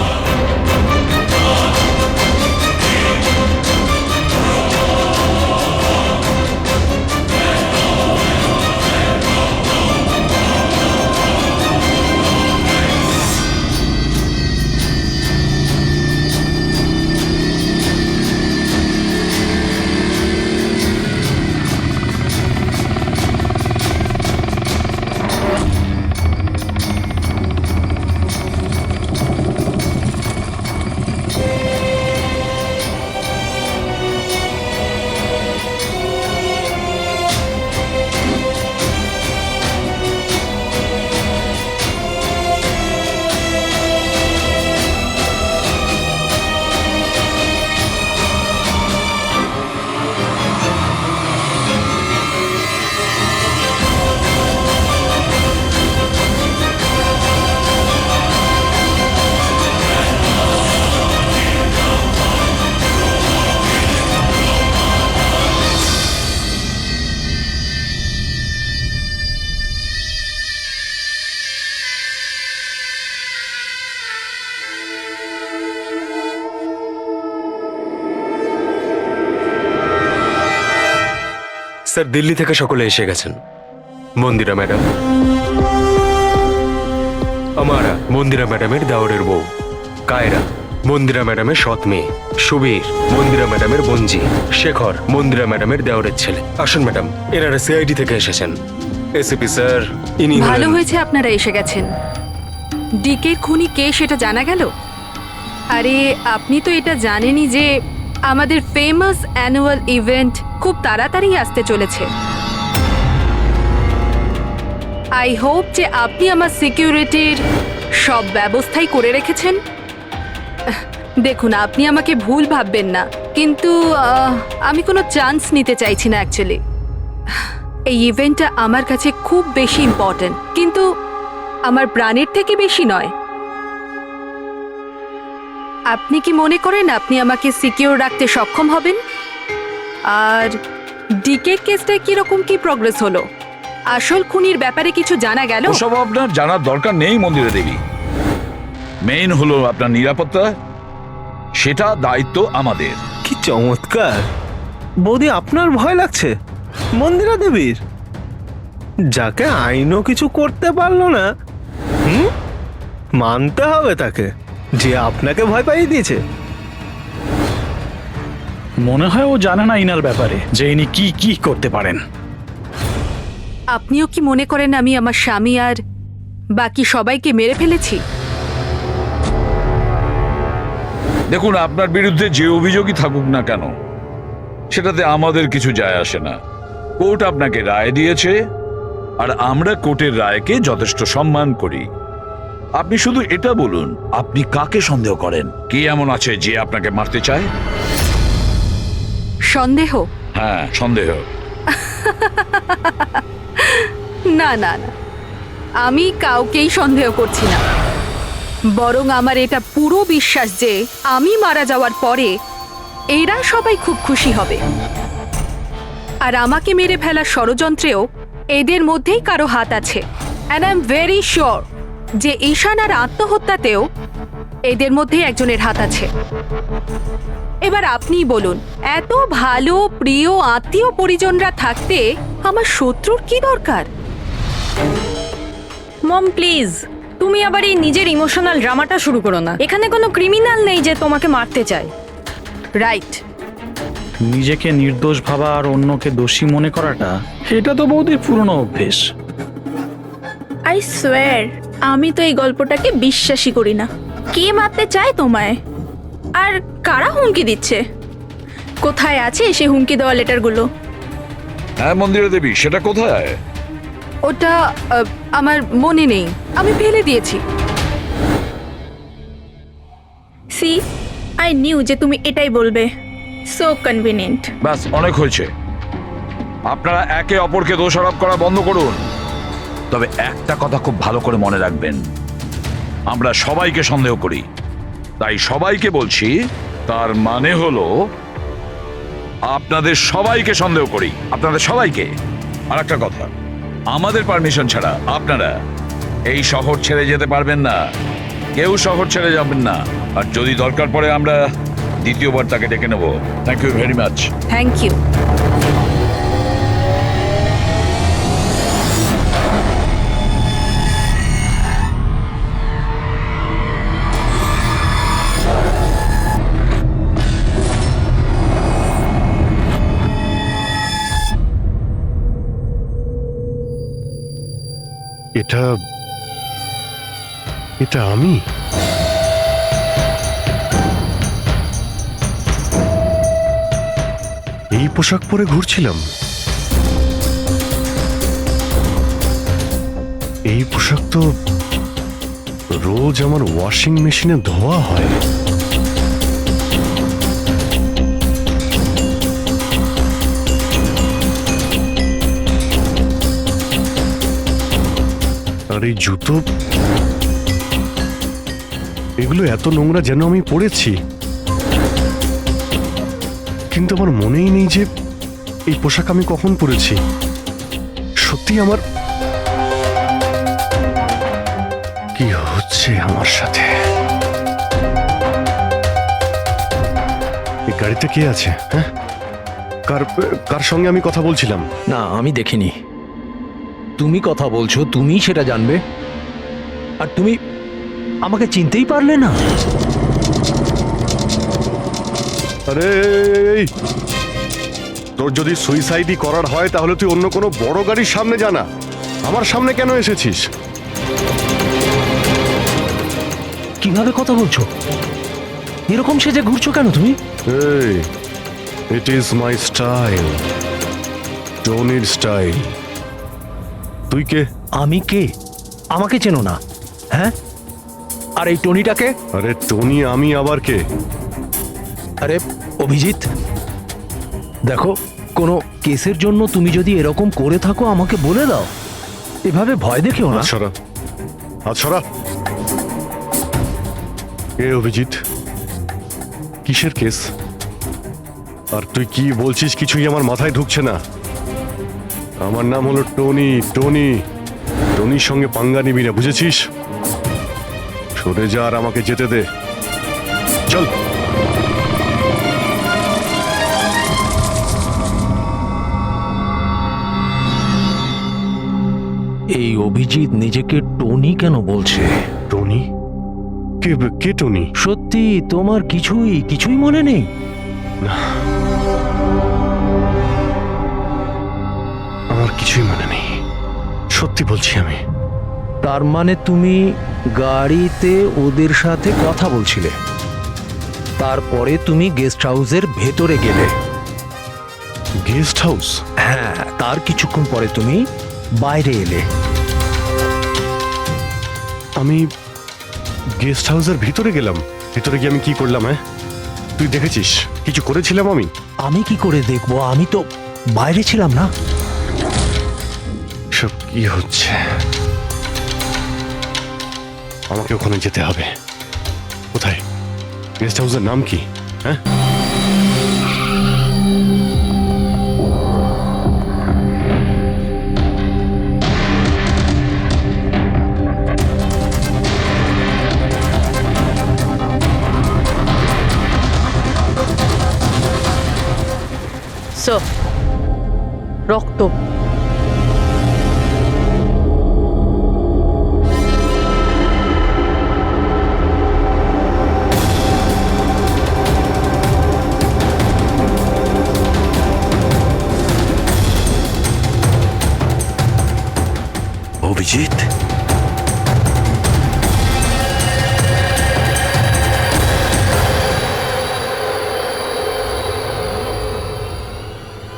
স্যার দিল্লি থেকে সকলে এসে গেছেন। মন্দিরা ম্যাডাম, আমারা মন্দিরা ম্যাডামের দাওরের বউ, কায়রা মন্দিরা ম্যাডামের সৎ মেয়ে, সুবীর মন্দিরা ম্যাডামের বোনজি, শেখর মন্দিরা ম্যাডামের দেওরের ছেলে। আসুন ম্যাডাম, এনারা সিআইডি থেকে এসেছেন। এসিপি স্যার, ইনি ভালো হয়েছে আপনারা এসে গেছেন। ডিকে খুনি কে সেটা জানা গেল? আরে আপনি তো এটা জানেনই যে আমাদের ফেমাস অ্যানুয়াল ইভেন্ট খুব তাড়াতাড়ি আসতে চলেছে। আই হোপ যে আপনি আমার সিকিউরিটির সব ব্যবস্থাই করে রেখেছেন। দেখুন, আপনি আমাকে ভুল ভাববেন না, কিন্তু আমি কোনো চান্স নিতে চাইছি না অ্যাকচুয়ালি। এই ইভেন্টটা আমার কাছে খুব বেশি ইম্পর্ট্যান্ট, কিন্তু আমার প্রাণের থেকে বেশি নয়। আপনি কি মনে করেন আপনি আমাকে সিকিউর রাখতে সক্ষম হবেন? আর ডিকে কেসটায় কিরকম কি প্রগ্রেস হলো? আসল খুনির ব্যাপারে কিছু জানা গেল? ওসব আপনার জানার দরকার নেই মন্দিরা দেবী। মেইন হলো আপনার নিরাপত্তা, সেটা দায়িত্ব আমাদের। কি চমৎকার বৌদি, আপনার ভয় লাগছে মন্দিরা দেবীর, যাকে আইনও কিছু করতে পারলো না। মানতে হবে তাকে যে আপনাকে ভয় পাইয়ে দিয়েছে। মনে হয় ও জানে না ইনার ব্যাপারে যে ইনি কি কি করতে পারেন। আপনিও কি মনে করেন আমি আমার স্বামী আর বাকি সবাইকে মেরে ফেলেছি? দেখুন, আপনার বিরুদ্ধে যে অভিযোগই থাকুক না কেন, সেটাতে আমাদের কিছু যায় আসে না। কোর্ট আপনাকে রায় দিয়েছে, আর আমরা কোর্টের রায়কে যথেষ্ট সম্মান করি। আপনি শুধু এটা বলুন, আপনি কাকে সন্দেহ করেন? কে এমন আছে যে আপনাকে মারতে চায়? সন্দেহ? হ্যাঁ, সন্দেহ। না না না, আমি কাউকেই সন্দেহ করছি না। বরং আমার এটা পুরো বিশ্বাস যে আমি মারা যাওয়ার পরে এরা সবাই খুব খুশি হবে। আর আমাকে মেরে ফেলার ষড়যন্ত্রেও এদের মধ্যেই কারো হাত আছে। And I am very sure যে ঈশানার আত্মহত্যাতেও এদের মধ্যেই একজনের হাত আছে। এবার আপনিই বলুন, এত ভালো প্রিয় আত্মীয় পরিজনরা থাকতে আমার শত্রুর কি দরকার? মম প্লিজ, তুমি আবার এই নিজের ইমোশনাল ড্রামাটা শুরু করো না। এখানে কোনো ক্রিমিনাল নেই যে তোমাকে মারতে চায়। রাইট। নিজেকে নির্দোষ ভাবা আর অন্যকে দোষী মনে করাটা, এটা তো বৌদির পুরনো অভ্যেস। আই সোয়ার, আমি তো এই গল্পটাকে বিশ্বাসই করি না। কে মারতে চায় তোমায়? আর কারা হুমকি দিচ্ছে? কোথায় আছে সে হুমকি দেওয়া লেটারগুলো? হ্যাঁ মন্দিরা দেবী, সেটা কোথায়? ওটা আমার মনে নেই, আমি ফেলে দিয়েছি। সি, আই নিউ যে তুমি এটাই বলবে। So convenient. ব্যাস, অনেক হয়েছে। আপনারা একে অপরকে দোষারোপ করা বন্ধ করুন। তবে একটা কথা খুব ভালো করে মনে রাখবেন, আমরা সবাইকে সন্দেহ করি। তাই সবাইকে বলছি, তার মানে হলো আপনাদের সবাইকে সন্দেহ করি, আপনাদের সবাইকে। আর একটা কথা, আমাদের পারমিশন ছাড়া আপনারা এই শহর ছেড়ে যেতে পারবেন না। কেউ শহর ছেড়ে যাবেন না। আর যদি দরকার পড়ে আমরা দ্বিতীয়বার তাকে ডেকে নেব। Thank you very much. Thank you. এটা আমি? এই পোশাক পরে ঘুরছিলাম? এই পোশাক তো রোজ আমার ওয়াশিং মেশিনে ধোয়া হয়। আর এই জুতো, এগুলো এত নোংরা যেন আমি পরেছি। কিন্তু আমার মনেই নেই যে এই পোশাক আমি কখন পরেছি। সত্যি আমার কি হচ্ছে আমার সাথে? এই গাড়িতে কে আছে? হ্যাঁ, কার কার সঙ্গে আমি কথা বলছিলাম? না, আমি দেখিনি। তুমি কথা বলছো, তুমি সেটা জানবে। আর তুমি আমাকে চিনতেই পারলে না? আরে এই, তোর যদি সুইসাইডই করার হয় তাহলে তুই অন্য কোনো বড় গাড়ির সামনে জানা, আমার সামনে কেন এসেছিস? কিভাবে কথা বলছো? এরকম সেজে ঘুরছো কেন তুমি? এই, ইট ইজ মাই স্টাইল, টনির স্টাইল। তুই কে? আমি কে? আমাকে চেনো না? হ্যাঁ, আর এই টনিটাকে? আরে টনি আমি আবার কে? আরে অভিজিৎ, দেখো, কোনো কেসের জন্য তুমি যদি এরকম করে থাকো আমাকে বলে দাও, এভাবে ভয় দেখিও না। আচ্ছা আচ্ছা, এ অভিজিৎ, কিসের কেস? আর তুই কি বলছিস কিছুই আমার মাথায় ঢুকছে না। আমার নাম হলো টনি। টনির সঙ্গে পাঙ্গা নিবি না, বুঝেছিস? সরে যা আর আমাকে যেতে দে, চল। এই অভিজিৎ নিজেকে টনি কেন বলছে? টনি? কে টনি? সত্যি তোমার কিছুই মনে নেই? না, আমার কিছুই মনে নেই, সত্যি বলছি আমি। তার মানে তুমি গাড়িতে ওদের সাথে কথা বলছিলে, তারপরে তুমি গেস্ট হাউসের ভেতরে গেলে। Guest house? হ্যাঁ, তার কিছুক্ষণ পরে তুমি বাইরে এলে। আমি গেস্ট হাউসের ভিতরে গেলাম? ভিতরে গিয়ে আমি কি করলাম? হ্যাঁ, তুই দেখেছিস কিছু করেছিলাম আমি? আমি কি করে দেখবো? আমি তো বাইরে ছিলাম না। সব কি হচ্ছে? আমাকে ওখানে যেতে হবে। কোথায়? গেস্ট হাউসের নাম কি? হ্যাঁ, রক্ত। অভিজিৎ,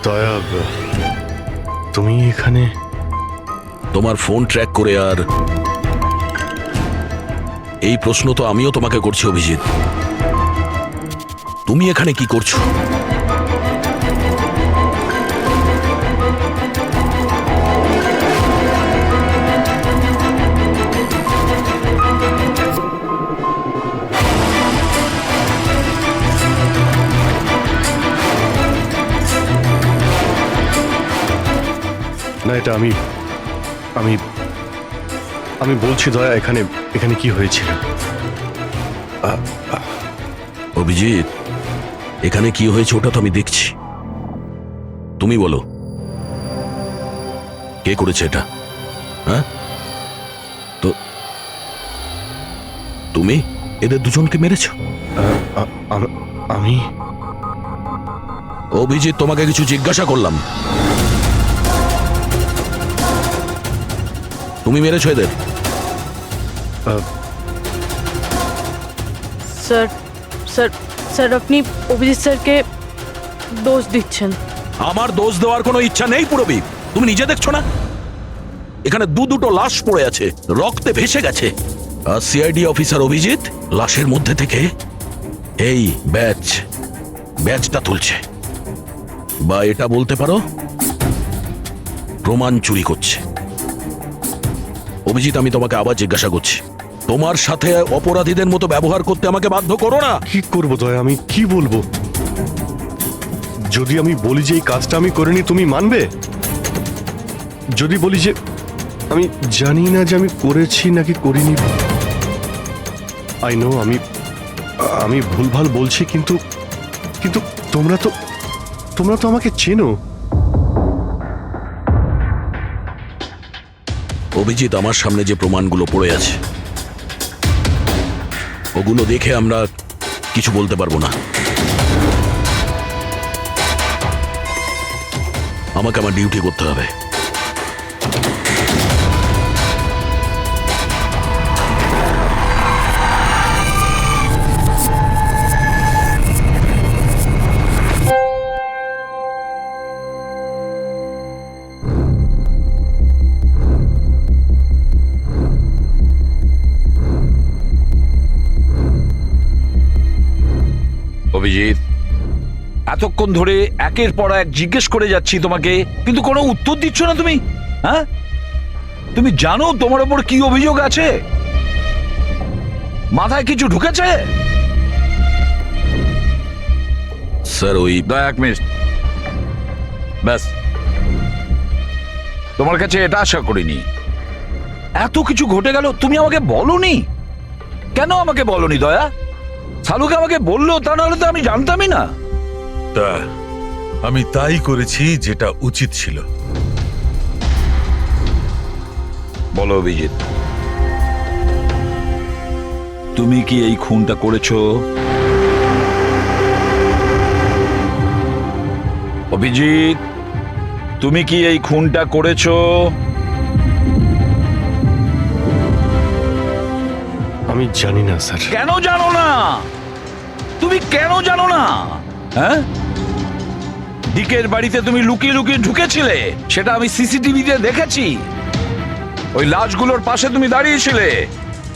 দয়া, তুমি এখানে? তোমার ফোন ট্র্যাক করে, আর এই প্রশ্ন তো আমিও তোমাকে করছি অভিজিৎ। তুমি এখানে কি করছো? না, এটা আমি আমি আমি বলছি দয়া, এখানে কি হয়েছিল? অভিজিৎ, এখানে কি হয়েছে ওটা তো আমি দেখছি। তুমি বলো, কে করেছে এটা? হ্যাঁ, তো তুমি এদের দুজনকে মেরেছ? আমি? অভিজিৎ, তোমাকে কিছু জিজ্ঞাসা করলাম। তুমি মেরেছো এদের? স্যার স্যার স্যার আপনি অভিজিৎ স্যারকে দোষ দিচ্ছেন। আমার দোষ দেওয়ার কোনো ইচ্ছা নেই পুরবী। তুমি নিজে দেখছো না এখানে দুটো লাশ পড়ে আছে, রক্তে ভেসে গেছে। আর সিআইডি অফিসার অভিজিৎ লাশের মধ্যে থেকে এই ব্যাজটা তুলছে, বা এটা বলতে পারো প্রমাণ চুরি করছে। অভিজিৎ, আমি তোমাকে আবার জিজ্ঞাসা করছি, তোমার সাথে অপরাধীদের মতো ব্যবহার করতে আমাকে বাধ্য করো না। কি করবো দয়া, আমি কি বলবো? যদি আমি বলি যে এই কাজটা আমি করিনি, তুমি মানবে? যদি বলি যে আমি জানি না যে আমি করেছি নাকি করিনি, আই নো আমি ভুলভাল বলছি, কিন্তু তোমরা তো তোমরা তো আমাকে চেনো। অভিজিৎ, আমার সামনে যে প্রমাণগুলো পড়ে আছে ওগুলো দেখে আমরা কিছু বলতে পারবো না। আমাকে আমার ডিউটি করতে হবে। অভিজিৎ, এতক্ষণ ধরে একের পর এক জিজ্ঞেস করে যাচ্ছি তোমাকে, কিন্তু কোনো উত্তর দিচ্ছ না তুমি। হ্যাঁ, তুমি জানো তোমার ওপর কি অভিযোগ আছে? মাথায় কিছু ঢুকেছে? স্যার, ওই এক মিনিট, ব্যাস। তোমার কাছে এটা আশা করিনি। এত কিছু ঘটে গেল, তুমি আমাকে বলনি কেন? আমাকে বলনি দয়া? শালুকে আমাকে বললো, তা নাহলে তো আমি জানতামই না। তা আমি তাই করেছি যেটা উচিত ছিল। বলো অভিজিৎ, তুমি কি এই খুনটা করেছো? অভিজিৎ, তুমি কি এই খুনটা করেছো? আমি জানি না স্যার। কেন জানো না? তুমি কেন জানো না? হ্যাঁ, ডিকের বাড়িতে তুমি লুকিয়ে লুকিয়ে ঢুকেছিলে, সেটা আমি সিসিটিভিতে দেখেছি। ওই লাশগুলোর পাশে তুমি দাঁড়িয়েছিলে।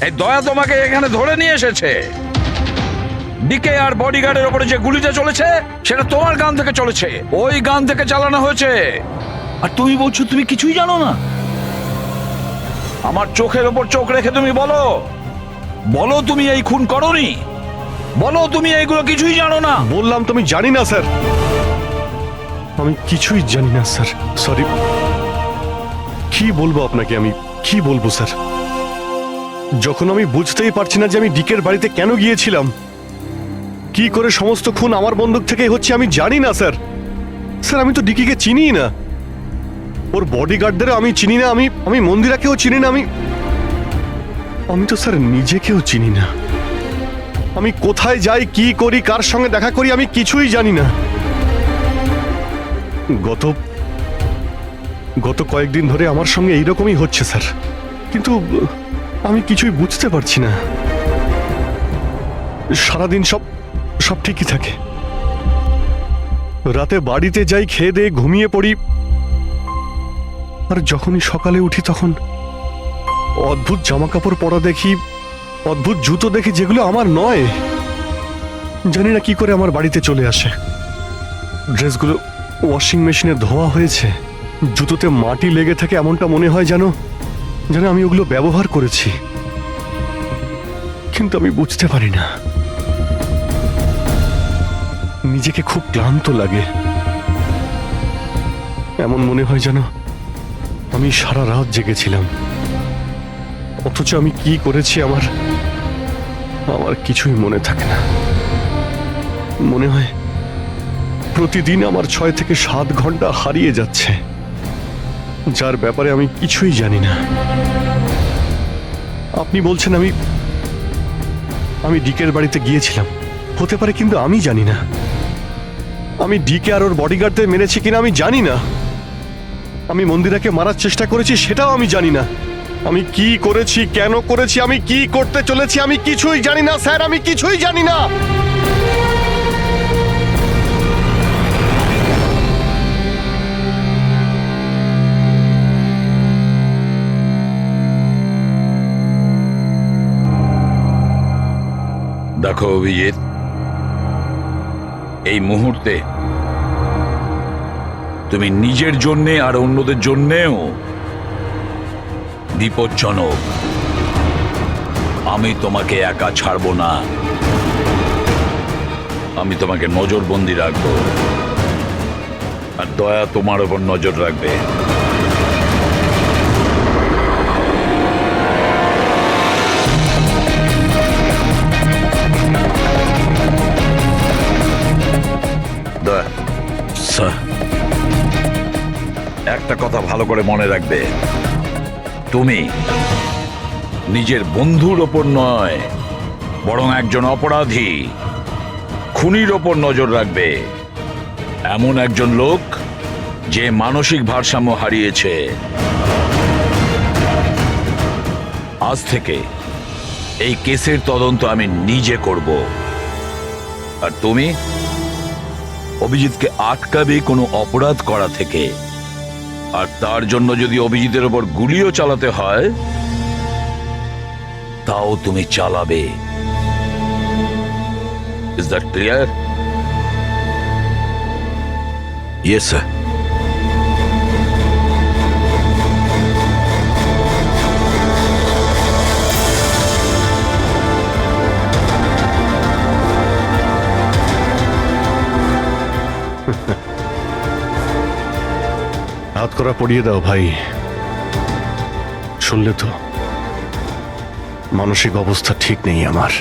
এই দয়া তোমাকে এখানে ধরে নিয়ে এসেছে। ডিকে আর বডিগার্ডের উপরে যে গুলিটা চলেছে সেটা তোমার গান থেকে চলেছে, ওই গান থেকে চালানো হয়েছে। আর তুমি বলছো তুমি কিছুই জানো না? আমার চোখের ওপর চোখ রেখে তুমি বলো, বলো তুমি এই খুন করোনি। বলো তুমি এইগুলো কিছুই জানো না। বললাম তুমি জানি না স্যার, আমি কিছুই জানি না স্যার। সরি। কি বলবো আপনাকে, আমি কি বলবো স্যার? যখন আমি বুঝতেই পারছি না যে আমি ডিকের বাড়িতে কেন গিয়েছিলাম, কি করে সমস্ত খুন আমার বন্দুক থেকে হচ্ছে, আমি জানি না স্যার। স্যার, আমি তো ডিকিকে চিনি না, ওর বডিগার্ডদের আমি চিনি না, আমি মন্দিরাকেও চিনি না, আমি তো স্যার নিজেকেও চিনি না। আমি কোথায় যাই, কি করি, কার সঙ্গে দেখা করি, আমি কিছুই জানি না। গত কয়েকদিন ধরে আমার সঙ্গে এইরকমই হচ্ছে স্যার, কিন্তু আমি কিছুই বুঝতে পারছি না। সারাদিন সব ঠিকই থাকে, রাতে বাড়িতে যাই, খেয়ে দিয়ে ঘুমিয়ে পড়ি, আর যখনই সকালে উঠি তখন অদ্ভুত জামা কাপড় পরা দেখি, অদ্ভুত জুতো দেখি, যেগুলো আমার নয়। জানি না কি করে আমার বাড়িতে চলে আসে। ড্রেসগুলো ওয়াশিং মেশিনে ধোয়া হয়েছে, জুতোতে মাটি লেগে থাকে, এমনটা মনে হয় যেন আমি ওগুলো ব্যবহার করেছি, কিন্তু আমি বুঝতে পারি না। নিজেকে খুব ক্লান্ত লাগে, এমন মনে হয় যেন আমি সারা রাত জেগেছিলাম, অথচ আমি কি করেছি আমার কিছুই মনে থাকে না। মনে হয় প্রতিদিন আমার 6 থেকে 7 ঘন্টা হারিয়ে যাচ্ছে, যার ব্যাপারে আমি কিছুই জানি না। আপনি বলছেন আমি ডিকের বাড়িতে গিয়েছিলাম, হতে পারে, কিন্তু আমি জানি না। আমি ডিকে আর ওর বডিগার্ডদের মেরেছি কিনা আমি জানি না। আমি মন্দিরাকে মারার চেষ্টা করেছি সেটাও আমি জানি না। আমি কি করেছি, কেন করেছি, আমি কি করতে চলেছি, আমি কিছুই জানি না স্যার, আমি কিছুই জানি না। দেখো অভিজিৎ, এই মুহূর্তে তুমি নিজের জন্যে আর অন্যদের জন্যেও বিপজ্জনক। আমি তোমাকে একা ছাড়বো না, আমি তোমাকে নজরবন্দি রাখবো, আর দয়া তোমার ওপর নজর রাখবে। স্যার, একটা কথা ভালো করে মনে রাখবে, তুমি নিজের বন্ধুর ওপর নয়, বরং একজন অপরাধী খুনির ওপর নজর রাখবে। এমন একজন লোক যে মানসিক ভারসাম্য হারিয়েছে। আজ থেকে এই কেসের তদন্ত আমি নিজে করব, আর তুমি অভিজিৎকে আটকাবে কোনো অপরাধ করা থেকে। আর তার জন্য যদি অভিজিতের ওপর গুলিও চালাতে হয়, তাও তুমি চালাবে। Is that clear? Yes sir. হাত করা পড়িয়ে দাও ভাই। শুনলে তো, মানসিক অবস্থা ঠিক নেই আমার।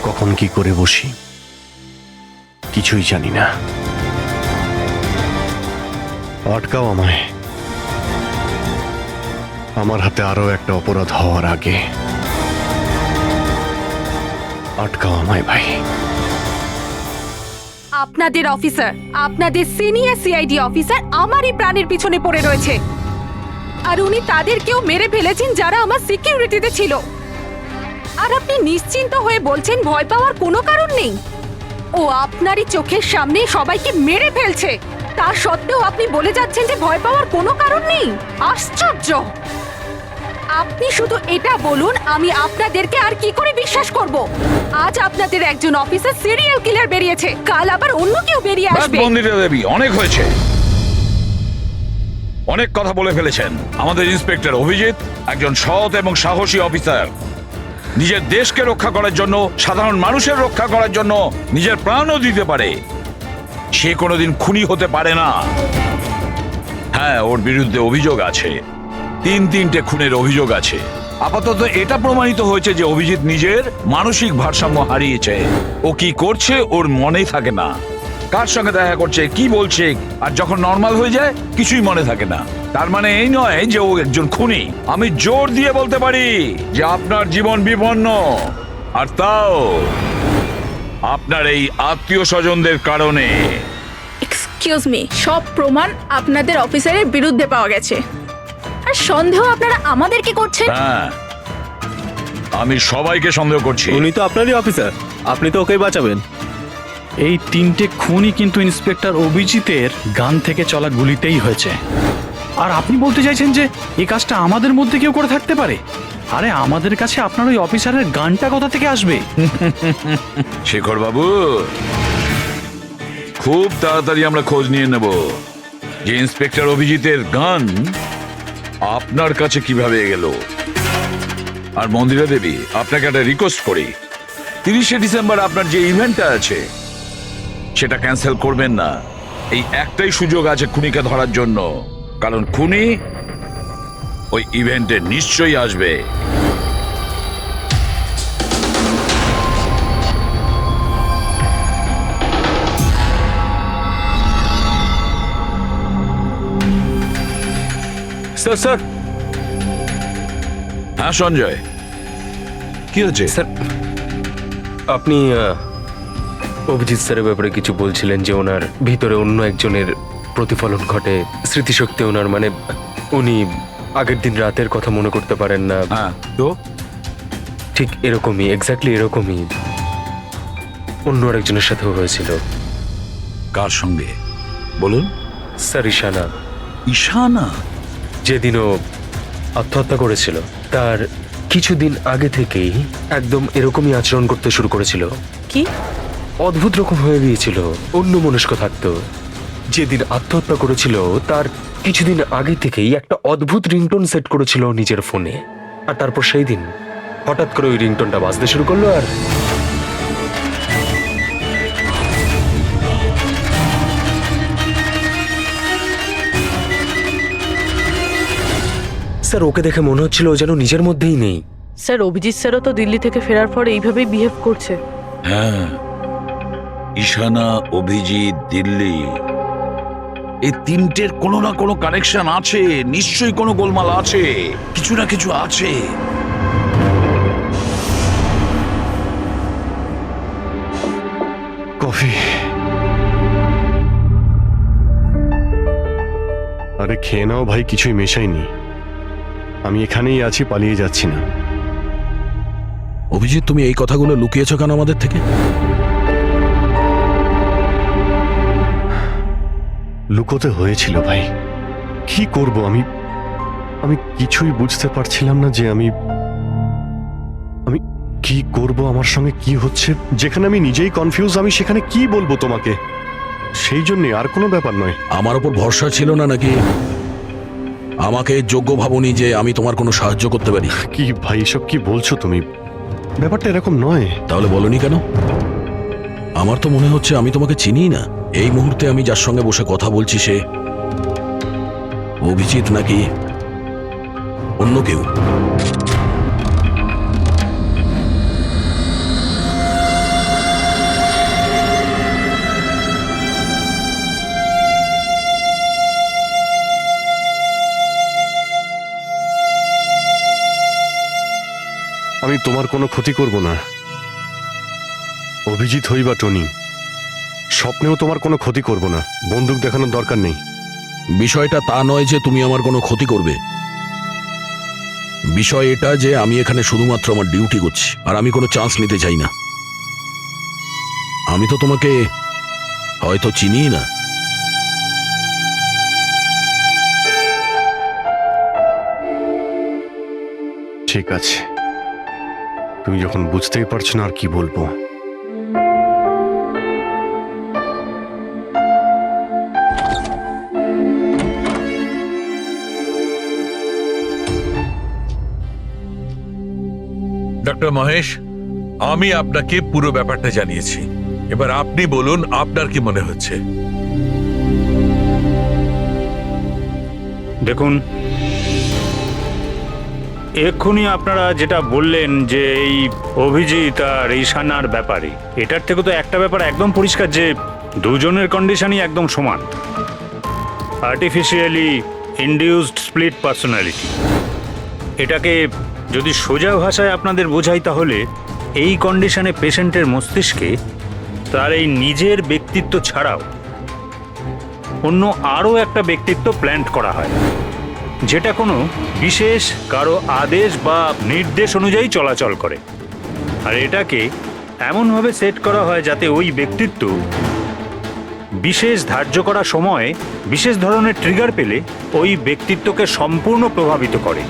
কখন কি করে বসি কিছুই জানি না। আটকাও আমায়, আমার হাতে আরো একটা অপরাধ হওয়ার আগে। আটকাও আমায় ভাই। আপনাদের অফিসার, আপনাদের সিনিয়র সিআইডি অফিসার আমারই প্রাণের পিছনে পড়ে রয়েছে, আর উনি তাদেরকেও মেরে ফেলেছেন যারা আমার সিকিউরিটিতে ছিল। আর আপনি নিশ্চিন্ত হয়ে বলছেন ভয় পাওয়ার কোনো কারণ নেই। ও আপনারই চোখের সামনে সবাইকে মেরে ফেলছে, তা সত্ত্বেও আপনি বলে যাচ্ছেন যে ভয় পাওয়ার কোনো কারণ নেই। আশ্চর্য! আপনি শুধু এটা বলুন, আমি আপনাদেরকে আর কি করে বিশ্বাস করব? আজ আপনাদের একজন অফিসার সিরিয়াল কিলার বেরিয়েছে, কাল আবার অন্য কেউ বেরিয়ে আসবে। মন্দিরা দেবী, অনেক হয়েছে। অনেক কথা বলে ফেলেছেন। আমাদের ইন্সপেক্টর অভিজিৎ একজন সৎ এবং সাহসী অফিসার। নিজের দেশকে রক্ষা করার জন্য, সাধারণ মানুষের রক্ষা করার জন্য নিজের প্রাণও দিতে পারে। সে কোনোদিন খুনি হতে পারে না। হ্যাঁ, ওর বিরুদ্ধে অভিযোগ আছে, তিনটে খুনের অভিযোগ আছে। আপাতত এটা প্রমাণিত হয়েছে যে অভিজিৎ নিজের মানসিক ভারসাম্য হারিয়েছে। ও কি করছে ওর মনেই থাকে না, কার সঙ্গে দেখা করছে, কি বলছে, আর যখন নর্মাল হয়ে যায় কিছুই মনে থাকে না। তার মানে এই নয় যে ও একজন খুনি। আমি জোর দিয়ে বলতে পারি যে আপনার জীবন বিপন্ন, আর তাও আপনার এই আত্মীয় স্বজনদের কারণে। এক্সকিউজ মি, সব প্রমাণ আপনাদের অফিসারের বিরুদ্ধে পাওয়া গেছে, আর সন্দেহ আপনারা আমাদেরকে করছেন? হ্যাঁ, আমি সবাইকে সন্দেহ করছি। উনি তো আপনারই অফিসার, আপনি তো ওকেই বাঁচাবেন। এই তিনটে খুনই কিন্তু ইন্সপেক্টর অভিজিতের গান থেকে চলা গুলিতেই হয়েছে। আর আপনি বলতে চাইছেন যে এই কাজটা আমাদের মধ্যে কেউ করে থাকতে পারে? আরে আমাদের কাছে আপনার ওই অফিসারের গানটা কোথা থেকে আসবে? শেখর বাবু, খুব তাড়াতাড়ি আমরা খোঁজ নিয়ে নেব যে ইন্সপেক্টর অভিজিতের গান আপনার কাছে কিভাবে গেল। আর মন্দিরা দেবী, আপনাকে একটা রিকোয়েস্ট করি, 30শে ডিসেম্বর আপনার যে ইভেন্টটা আছে সেটা ক্যান্সেল করবেন না। এই একটাই সুযোগ আছে খুনিকে ধরার জন্য, কারণ খুনি ওই ইভেন্টে নিশ্চয়ই আসবে। Sir sir. হ্যাঁ সঞ্জয়, কি হচ্ছে স্যার? আপনি অভিজিৎ স্যারের ব্যাপারে কিছু বলছিলেন যে ওনার ভিতরে অন্য একজনের প্রতিফলন ঘটে, স্মৃতিশক্তি ওনার, মানে উনি আগের দিন রাতের কথা মনে করতে পারেন না। তো ঠিক এরকমই, এক্স্যাক্টলি এরকমই অন্য আরেকজনের সাথেও হয়েছিল। কার সঙ্গে বলুন? স্যার ঈশানা। ঈশানা? যেদিনও আত্মহত্যা করেছিল তার কিছুদিন আগে থেকেই একদম এরকমই আচরণ করতে শুরু করেছিল। কি অদ্ভুত রকম হয়ে গিয়েছিল, অন্য মনস্ক থাকতো। যেদিন আত্মহত্যা করেছিল তার কিছুদিন আগে থেকেই একটা অদ্ভুত রিংটোন সেট করেছিল নিজের ফোনে, আর তারপর সেই দিন হঠাৎ করে ওই রিংটোনটা বাজতে শুরু করলো। আর স্যার ওকে দেখে মনে হচ্ছিল ও যেন নিজের মধ্যেই নেই। স্যার অভিজিৎ স্যারও তো দিল্লি থেকে ফেরার পর এইভাবেই বিহেভ করছে। হ্যাঁ, ঈশানা, অভিজিৎ, দিল্লি, এই তিনটের কোনো না কোনো কানেকশন আছে, নিশ্চয়ই কোনো গোলমাল আছে, কিছু না কিছু আছে। কফি। আরে খেয়ে নাও ভাই, কিছুই মেশাইনি। আমি এখানেই আছি, পালিয়ে যাচ্ছি না। অভিজিৎ, তুমি এই কথাগুলো লুকিয়েছো কেন আমাদের থেকে? লুকোতে হয়েছিল ভাই, কি করব আমি আমি কিছুই বুঝতে পারছিলাম না যে আমি কি করব, আমার সঙ্গে কি হচ্ছে। যেখানে আমি নিজেই কনফিউজ, আমি সেখানে কি বলবো তোমাকে। সেই জন্য আর কোনো ব্যাপার নয়। আমার উপর ভরসা ছিল না নাকি? আমাকে যোগ্য ভাবনি যে আমি তোমার কোনো সাহায্য করতে পারি? কি ভাই, এসব কি বলছো তুমি? ব্যাপারটা এরকম নয়। তাহলে বলনি কেন? আমার তো মনে হচ্ছে আমি তোমাকে চিনি না। এই মুহূর্তে আমি যার সঙ্গে বসে কথা বলছি সে অভিজিৎ নাকি অন্য কেউ? আমি তোমার কোনো ক্ষতি করব না, অভিজিৎ হই বা টনি। স্বপ্নেও তোমার কোনো ক্ষতি করব না। বন্দুক দেখানোর দরকার নেই। বিষয়টা তা নয় যে তুমি আমার কোনো ক্ষতি করবে। বিষয় এটা যে আমি এখানে শুধুমাত্র আমার ডিউটি করছি, আর আমি কোনো চান্স নিতে চাই না। আমি তো তোমাকে হয়তো চিনি না। ঠিক আছে, তুমি যখন বুঝতেই পারছো না আর কি বলবো। ডক্টর মহেশ, আমি আপনাকে পুরো ব্যাপারটা জানিয়েছি। এবার আপনি বলুন আপনার কি মনে হচ্ছে। দেখুন, এক্ষুনি আপনারা যেটা বললেন যে এই অভিজিৎ আর ঈশানার ব্যাপারে, এটার থেকে তো একটা ব্যাপার একদম পরিষ্কার যে দুজনের কন্ডিশনই একদম সমান। Artificially induced split personality. এটাকে যদি সোজা ভাষায় আপনাদের বোঝাই তাহলে এই কন্ডিশনে পেশেন্টের মস্তিষ্কে তার এই নিজের ব্যক্তিত্ব ছাড়াও অন্য আরও একটা ব্যক্তিত্ব প্ল্যান্ট করা হয়, যেটা কোনো বিশেষ কারো আদেশ বা নির্দেশ অনুযায়ী চলাচল করে। আর এটাকে এমনভাবে সেট করা হয় যাতে ওই ব্যক্তিত্ব বিশেষ ধার্য করা সময়ে বিশেষ ধরনের ট্রিগার পেলে ওই ব্যক্তিত্বকে সম্পূর্ণ প্রভাবিত করে।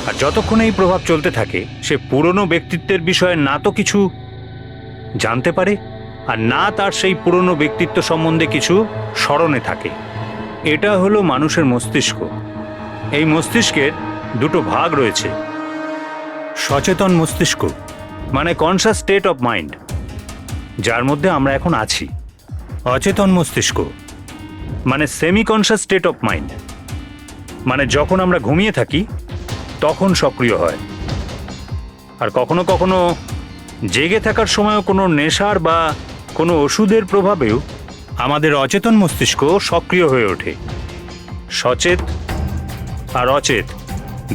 আর যতক্ষণ এই প্রভাব চলতে থাকে সে পুরনো ব্যক্তিত্বের বিষয়ে না তো কিছু জানতে পারে আর না তার সেই পুরনো ব্যক্তিত্ব সম্বন্ধে কিছু স্মরণে থাকে। এটা হলো মানুষের মস্তিষ্ক। এই মস্তিষ্কের দুটো ভাগ রয়েছে। সচেতন মস্তিষ্ক মানে কনসাস স্টেট অফ মাইন্ড, যার মধ্যে আমরা এখন আছি। অচেতন মস্তিষ্ক মানে semi conscious state of mind, মানে যখন আমরা ঘুমিয়ে থাকি তখন সক্রিয় হয়। আর কখনো কখনো জেগে থাকার সময়ও কোনো নেশার বা কোনো ওষুধের প্রভাবেও আমাদের অচেতন মস্তিষ্ক সক্রিয় হয়ে ওঠে। সচেত আর অচেত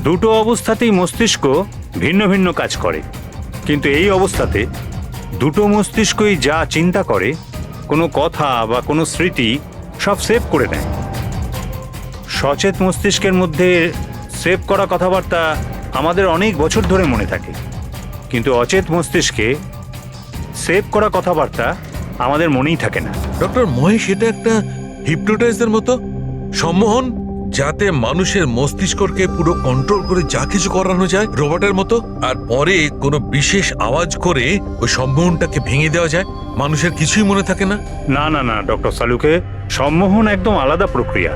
দুটো অবস্থাতেই মস্তিষ্ক ভিন্ন ভিন্ন কাজ করে, কিন্তু এই অবস্থাতে দুটো মস্তিষ্কই যা চিন্তা করে, কোনো কথা বা কোনো স্মৃতি সব সেভ করে নেয়। সচেত মস্তিষ্কের মধ্যে সেভ করা কথাবার্তা আমাদের অনেক বছর ধরে মনে থাকে, কিন্তু অচেত মস্তিষ্কে সেভ করা কথাবার্তা আমাদের মনেই থাকে না। ডক্টর মহেশ, এটা একটা হিপনোটাইজের মতো সম্মোহন, যাতে মানুষের মস্তিষ্ককে পুরো কন্ট্রোল করে যা কিছু করানো যায় রোবটের মতো, আর পরে কোনো বিশেষ আওয়াজ করে ওই সম্মোহনটাকে ভেঙে দেওয়া যায়। মানুষের কিছুই মনে থাকে না। না না না ডক্টর সালুকে, সম্মোহন একদম আলাদা প্রক্রিয়া।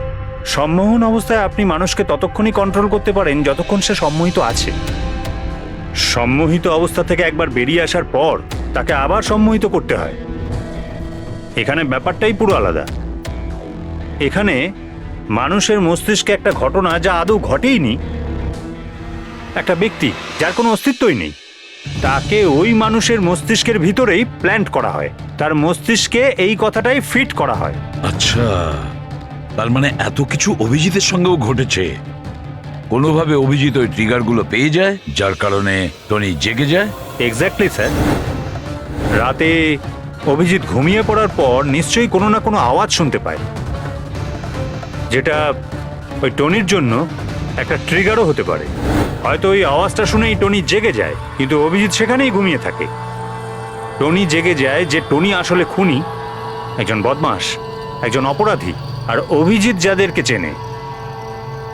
সম্মোহন অবস্থায় আপনি মানুষকে ততক্ষণই কন্ট্রোল করতে পারেন যতক্ষণ সে সম্মোহিত আছে। সম্মোহিত অবস্থা থেকে একবার বেরিয়ে আসার পর তাকে আবার সম্মোহিত করতে হয়। এখানে ব্যাপারটাই পুরো আলাদা। এখানে মানুষের মস্তিষ্কে একটা ঘটনা যা আদৌ ঘটেইনি, একটা ব্যক্তি যার কোনো অস্তিত্বই নেই, তাকে ওই মানুষের মস্তিষ্কের ভিতরেই প্ল্যান্ট করা হয়, তার মস্তিষ্কে এই কথাটাই ফিট করা হয়। আচ্ছা, তার মানে এত কিছু অভিজিতের সঙ্গেও ঘটেছে। কোনোভাবে অভিজিৎ ওই ট্রিগারগুলো পেয়ে যায়, যার কারণে টনি জেগে যায়। Exactly sir. রাতে অভিজিৎ ঘুমিয়ে পড়ার পর নিশ্চয়ই কোনো না কোনো আওয়াজ শুনতে পায়, যেটা ওই টনির জন্য একটা ট্রিগারও হতে পারে। হয়তো ওই আওয়াজটা শুনেই টনি জেগে যায়, কিন্তু অভিজিৎ সেখানেই ঘুমিয়ে থাকে। টনি জেগে যায় যে টনি আসলে খুনি, একজন বদমাশ, একজন অপরাধী। আর অভিজিৎ যাদেরকে চেনে,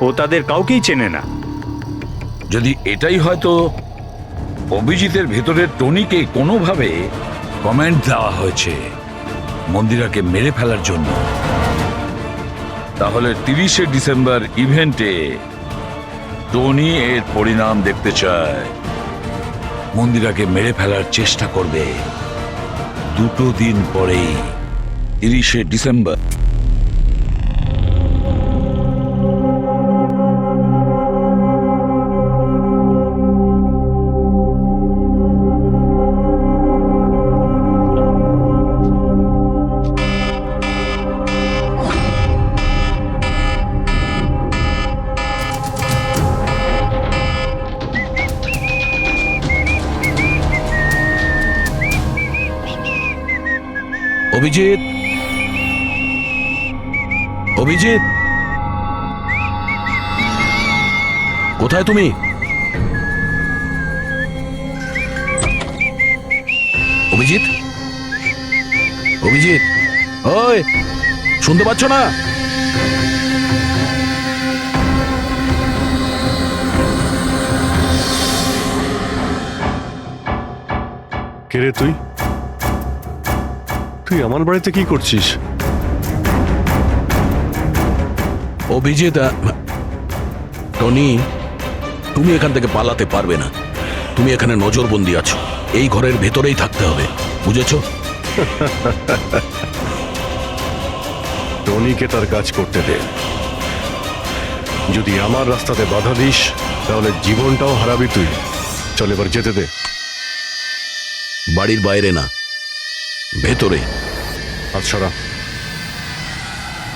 ও তাদের কাউকেই চেনে না। যদি এটাই হয়তো অভিজিতের ভেতরের টনিকে কোনোভাবে কমেন্ট দেওয়া হয়েছে মন্দিরাকে মেরে ফেলার জন্য, তাহলে 30শে ডিসেম্বর ইভেন্টে টনি এর পরিণাম দেখতে চায়। মন্দিরাকে মেরে ফেলার চেষ্টা করবে 2 দিন পরেই, 30শে ডিসেম্বর। অভিজিৎ, অভিজিৎ, কোথায় তুমি? অভিজিৎ, অভিজিৎ, ওই শুনতে পাচ্ছ না? কে রে তুই? তুই আমার বাড়িতে কি করছিস? অভিজিৎ, টনি, তুমি এখান থেকে পালাতে পারবে না। তুমি এখানে নজরবন্দি আছো, এই ঘরের ভেতরেই থাকতে হবে, বুঝেছো? টনিকে তার কাজ করতে দে। যদি আমার রাস্তাতে বাধা দিস তাহলে জীবনটাও হারাবি তুই। চল এবার যেতে দে। বাড়ির বাইরে না, ভেতরে। হাত সরা,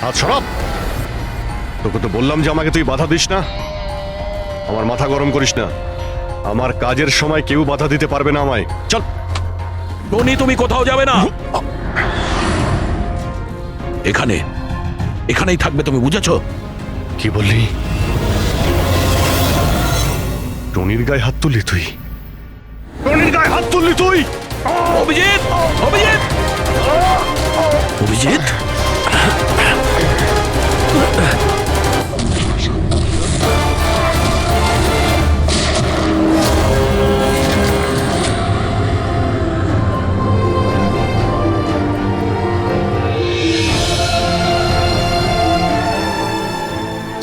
হাত সরা। তোকে তো বললাম যে আমাকে তুই বাধা দিস না। আমার মাথা গরম করিস না। আমার কাজের সময় কেউ বাধা দিতে পারবে না আমায়। চল। টনি, তুমি কোথাও যাবে না, এখানে, এখানেই থাকবে তুমি, বুঝেছো? কি বললি? টনির গায়ে হাত তুললি তুই? টনির গায়ে হাত তুললি তুই? অভিজিৎ, অভিজিৎ, অভিজিৎ,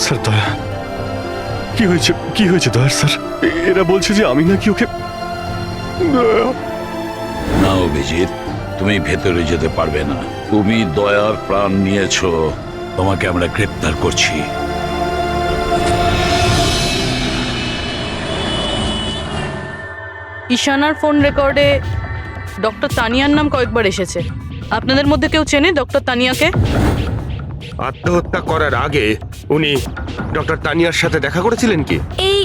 স্যার দয়া, কি হয়েছে? কি হয়েছে দয়ার স্যার? এরা বলছে যে আমি নাকি ওকে। না অভিজিৎ, তুমি ভেতরে যেতে পারবে না। তুমি দয়ার প্রাণ নিয়েছো, তোমাকে আমরা গ্রেপ্তার করছি। ঈশানার ফোন রেকর্ডে ডক্টর তানিয়ার নাম কয়েকবার এসেছে। আপনাদের মধ্যে কেউ চেনে ডক্টর তানিয়াকে? আত্মহত্যা করার আগে উনি ডক্টর তানিয়ার সাথে দেখা করেছিলেন কি? এই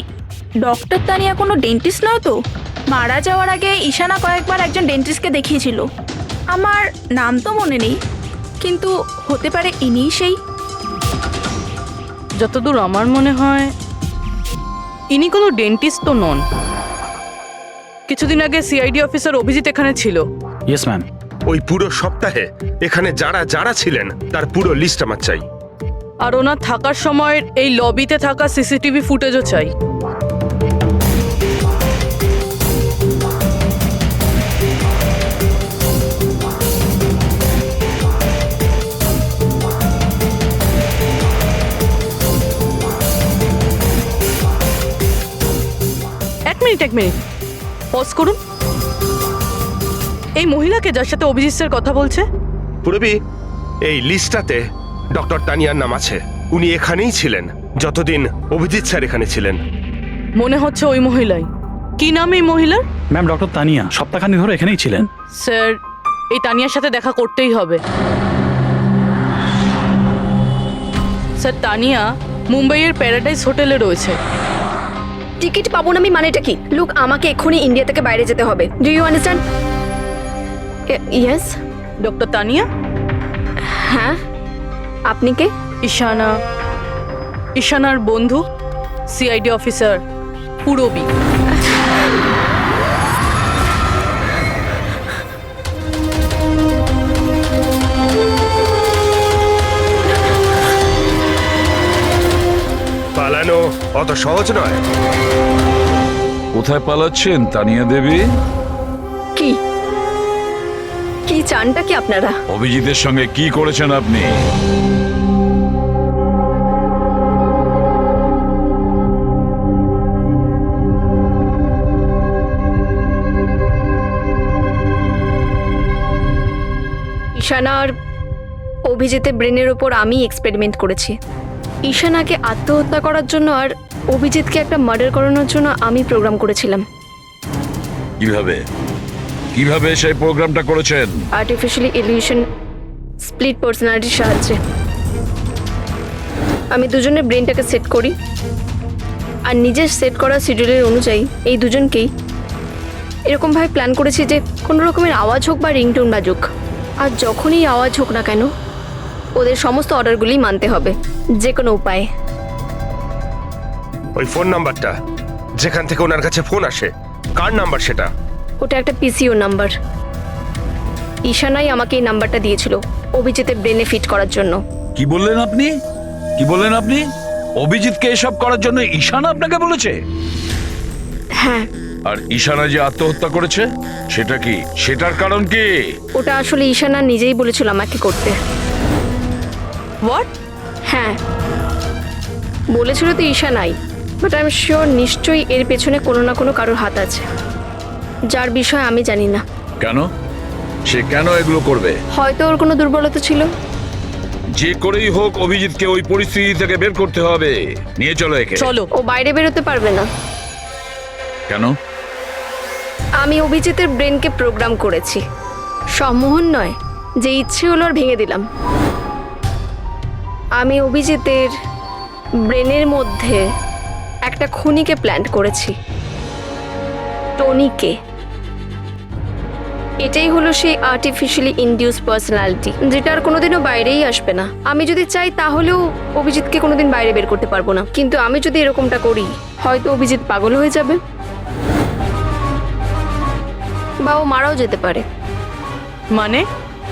ডক্টর তানিয়া কোনো ডেন্টিস্ট নয় তো? মারা যাওয়ার আগে ঈশানা কয়েকবার একজন ডেন্টিস্টকে দেখিয়েছিল। আমার নাম তো মনে নেই, কিন্তু হতে পারে ইনিই সেই। যতদূর আমার মনে হয় ইনি কোনো ডেন্টিস্ট তো নন। কিছুদিন আগে সিআইডি অফিসার অভিজিৎ এখানে ছিল। Yes ma'am. ওই পুরো সপ্তাহে এখানে যারা যারা ছিলেন তার পুরো লিস্ট আমার চাই। আর ওনার থাকার সময় এই লবিতে থাকা সিসিটিভি ফুটেজও চাই। এক মিনিট পজ করুন। এই মহিলাকে যার সাথে অভিজিৎ স্যার কথা বলছে? পুরবি, এই লিস্টটাতে ডক্টর তানিয়ার নাম আছে। উনি এখানেই ছিলেন যতদিন অভিজিৎ স্যার এখানে ছিলেন। মনে হচ্ছে ওই মহিলাই। কি নাম এই মহিলার? ম্যাম ডক্টর তানিয়া, সপ্তাহখানি ধরে এখানেই ছিলেন। স্যার, এই তানিয়ার সাথে দেখা করতেই হবে। স্যার, তানিয়া মুম্বাইয়ের প্যারাডাইস হোটেলে রয়েছে। টিকিট পাবো না আমি মানেটা কি? লুক, আমাকে এক্ষুনি ইন্ডিয়া থেকে বাইরে যেতে হবে। Do you understand? Yes. Doctor Tania? হ্যাঁ, আপনি কে? ঈশানা, ঈশানার বন্ধু, সিআইডি অফিসার পুরবী। পালানো অত সহজ নয়। কোথায় পালাচ্ছেন তানিয়া দেবী? কি কি চানটা কি আপনারা? অভিজিতের সঙ্গে কি করেছেন আপনি? ঈশানার অভিজিতের ব্রেনের ওপর আমি এক্সপেরিমেন্ট করেছি। ঈশানাকে আত্মহত্যা করার জন্য আর অভিজিৎকে একটা মার্ডার করানোর জন্য আমি প্রোগ্রাম করেছিলাম। কিভাবে কিভাবে সেই প্রোগ্রামটা করেছেন? আর্টিফিশিয়ালি ইলিউশন স্প্লিট পার্সোনালিটির সাহায্যে আমি দুজনের ব্রেনটাকে সেট করি, আর নিজের সেট করা শিডিউলের অনুযায়ী এই দুজনকেই এরকমভাবে প্ল্যান করেছি যে কোনো রকমের আওয়াজ হোক বা রিংটোন বাজুক, আর যখনই আওয়াজ হোক না কেন ওদের সমস্ত অর্ডারগুলি মানতে হবে যে কোনো উপায়ে। ওই ফোন নাম্বারটা যেখান থেকে ওনার কাছে ফোন আসে, কার নাম্বার সেটা? ওটা একটা পিসিও নাম্বার। ঈশানাই আমাকে এই নাম্বারটা দিয়েছিল অভিজিতের ব্রেনে ফিট করার জন্য। কি বললেন আপনি? কি বললেন আপনি? অভিজিৎকে এসব করার জন্য ঈশানা আপনাকে বলেছে? হ্যাঁ। আর ঈশানা যে আত্মহত্যা করেছে সেটা কি? সেটার কারণ কি? ওটা আসলে ঈশানা নিজেই বলেছিল আমাকে করতে। হোয়াট? হ্যাঁ, বলেছিল তো ঈশানাই, বাট আই এম শিওর নিশ্চয়ই এর পেছনে কোনো না কোনো কারোর হাত আছে, যার বিষয়ে আমি জানি না। কেন? সে কেন এগুলো করবে? হয়তো ওর কোনো দুর্বলতা ছিল। যে করেই হোক অভিজিৎকে ওই পরিস্থিতি থেকে বের করতে হবে। নিয়ে চলো একে। চলো। ও বাইরে বেরোতে পারবে না। কেন? আমি অভিজিতের ব্রেনকে প্রোগ্রাম করেছি। সম্মোহন নয়, যে ইচ্ছে হলো আর ভেঙে দিলাম। আমি অভিজিতের ব্রেনের মধ্যে একটা খুনিকে প্ল্যান করেছি, টনিকে। এটাই হলো সেই আর্টিফিশিয়ালি ইনডিউস পার্সোনালিটি, যেটা আর কোনোদিনও বাইরেই আসবে না। আমি যদি চাই তাহলেও অভিজিৎকে কোনোদিন বাইরে বের করতে পারবো না, কিন্তু আমি যদি এরকমটা করি হয়তো অভিজিৎ পাগল হয়ে যাবে বা ও মারাও যেতে পারে।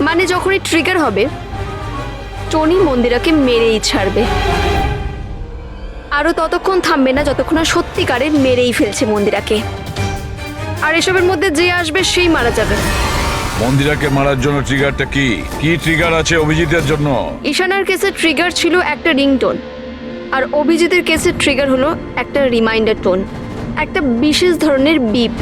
মানে যখনই ট্রিগার হবে টনি মন্দিরাকে মেরেই ছাড়বে, আরও ততক্ষণ থামবে না যতক্ষণ না সত্যিকারের মেরেই ফেলছে মন্দিরাকে। আর এসবের মধ্যে যে আসবে সেই মারা যাবে। মন্দিরাকে মারার জন্য ট্রিগারটা কি? কি ট্রিগার আছে অভিজিতের জন্য? ঈশানার কেসের ট্রিগার ছিল একটা রিংটোন, আর অভিজিতের কেসের ট্রিগার হলো একটা রিমাইন্ডার টোন, একটা বিশেষ ধরনের বিপ,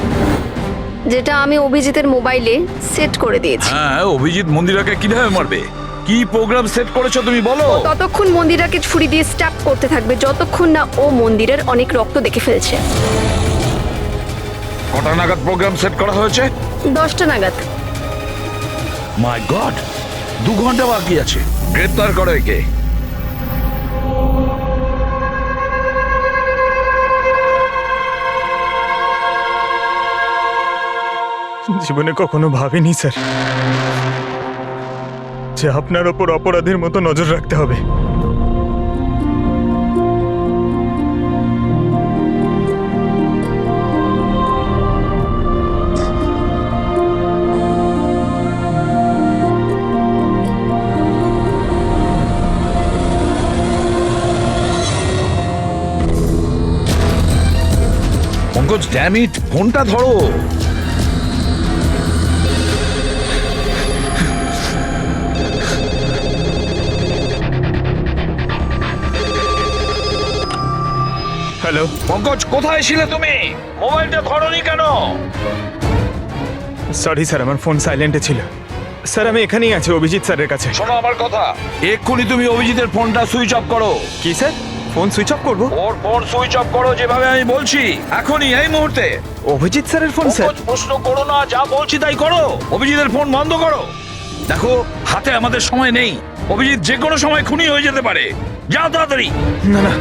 যেটা আমি অভিজিতের মোবাইলে সেট করে দিয়েছি। হ্যাঁ, অভিজিৎ মন্দিরাকে কিভাবে মারবে? কি প্রোগ্রাম সেট করেছো তুমি বলো? ততক্ষণ মন্দিরাকে ছুরি দিয়ে স্ট্যাপ করতে থাকবে যতক্ষণ না ও মন্দিরের অনেক রক্ত দেখে ফেলছে। কটা নাগাদ প্রোগ্রাম সেট করা হয়েছে? 10টা নাগাদ। মাই গড, 2 ঘন্টা বাকি আছে। গ্রেফতার করো একে। জীবনে কখনো ভাবিনি স্যার যে আপনার ওপর অপরাধীর মতো নজর রাখতে হবে। পঙ্কজ, ড্যাম ইট, ফোনটা ধরো। হ্যালো পঙ্কজ, কোথায় ছিলে তুমি? মোবাইলটা ধরোনি কেন? সরি স্যার, আমার ফোন সাইলেন্টে ছিল। স্যার আমি এখানেই আছি অভিজিৎ স্যারের কাছে। শোনো আমার কথা, এক্ষুনি তুমি অভিজিতের ফোনটা সুইচ অফ করো। কি স্যার? ফোন সুইচ অফ করবো? ওর ফোন সুইচ অফ করো যেভাবে আমি বলছি, এখনই এই মুহূর্তে। অভিজিৎ স্যারের ফোন স্যার। প্রশ্ন করো না, যা বলছি তাই করো। অভিজিতের ফোন বন্ধ করো। দেখো হাতে আমাদের সময় নেই, অভিজিৎ যে কোনো সময় খুনি হয়ে যেতে পারে। যাও তাড়াতাড়ি। না না,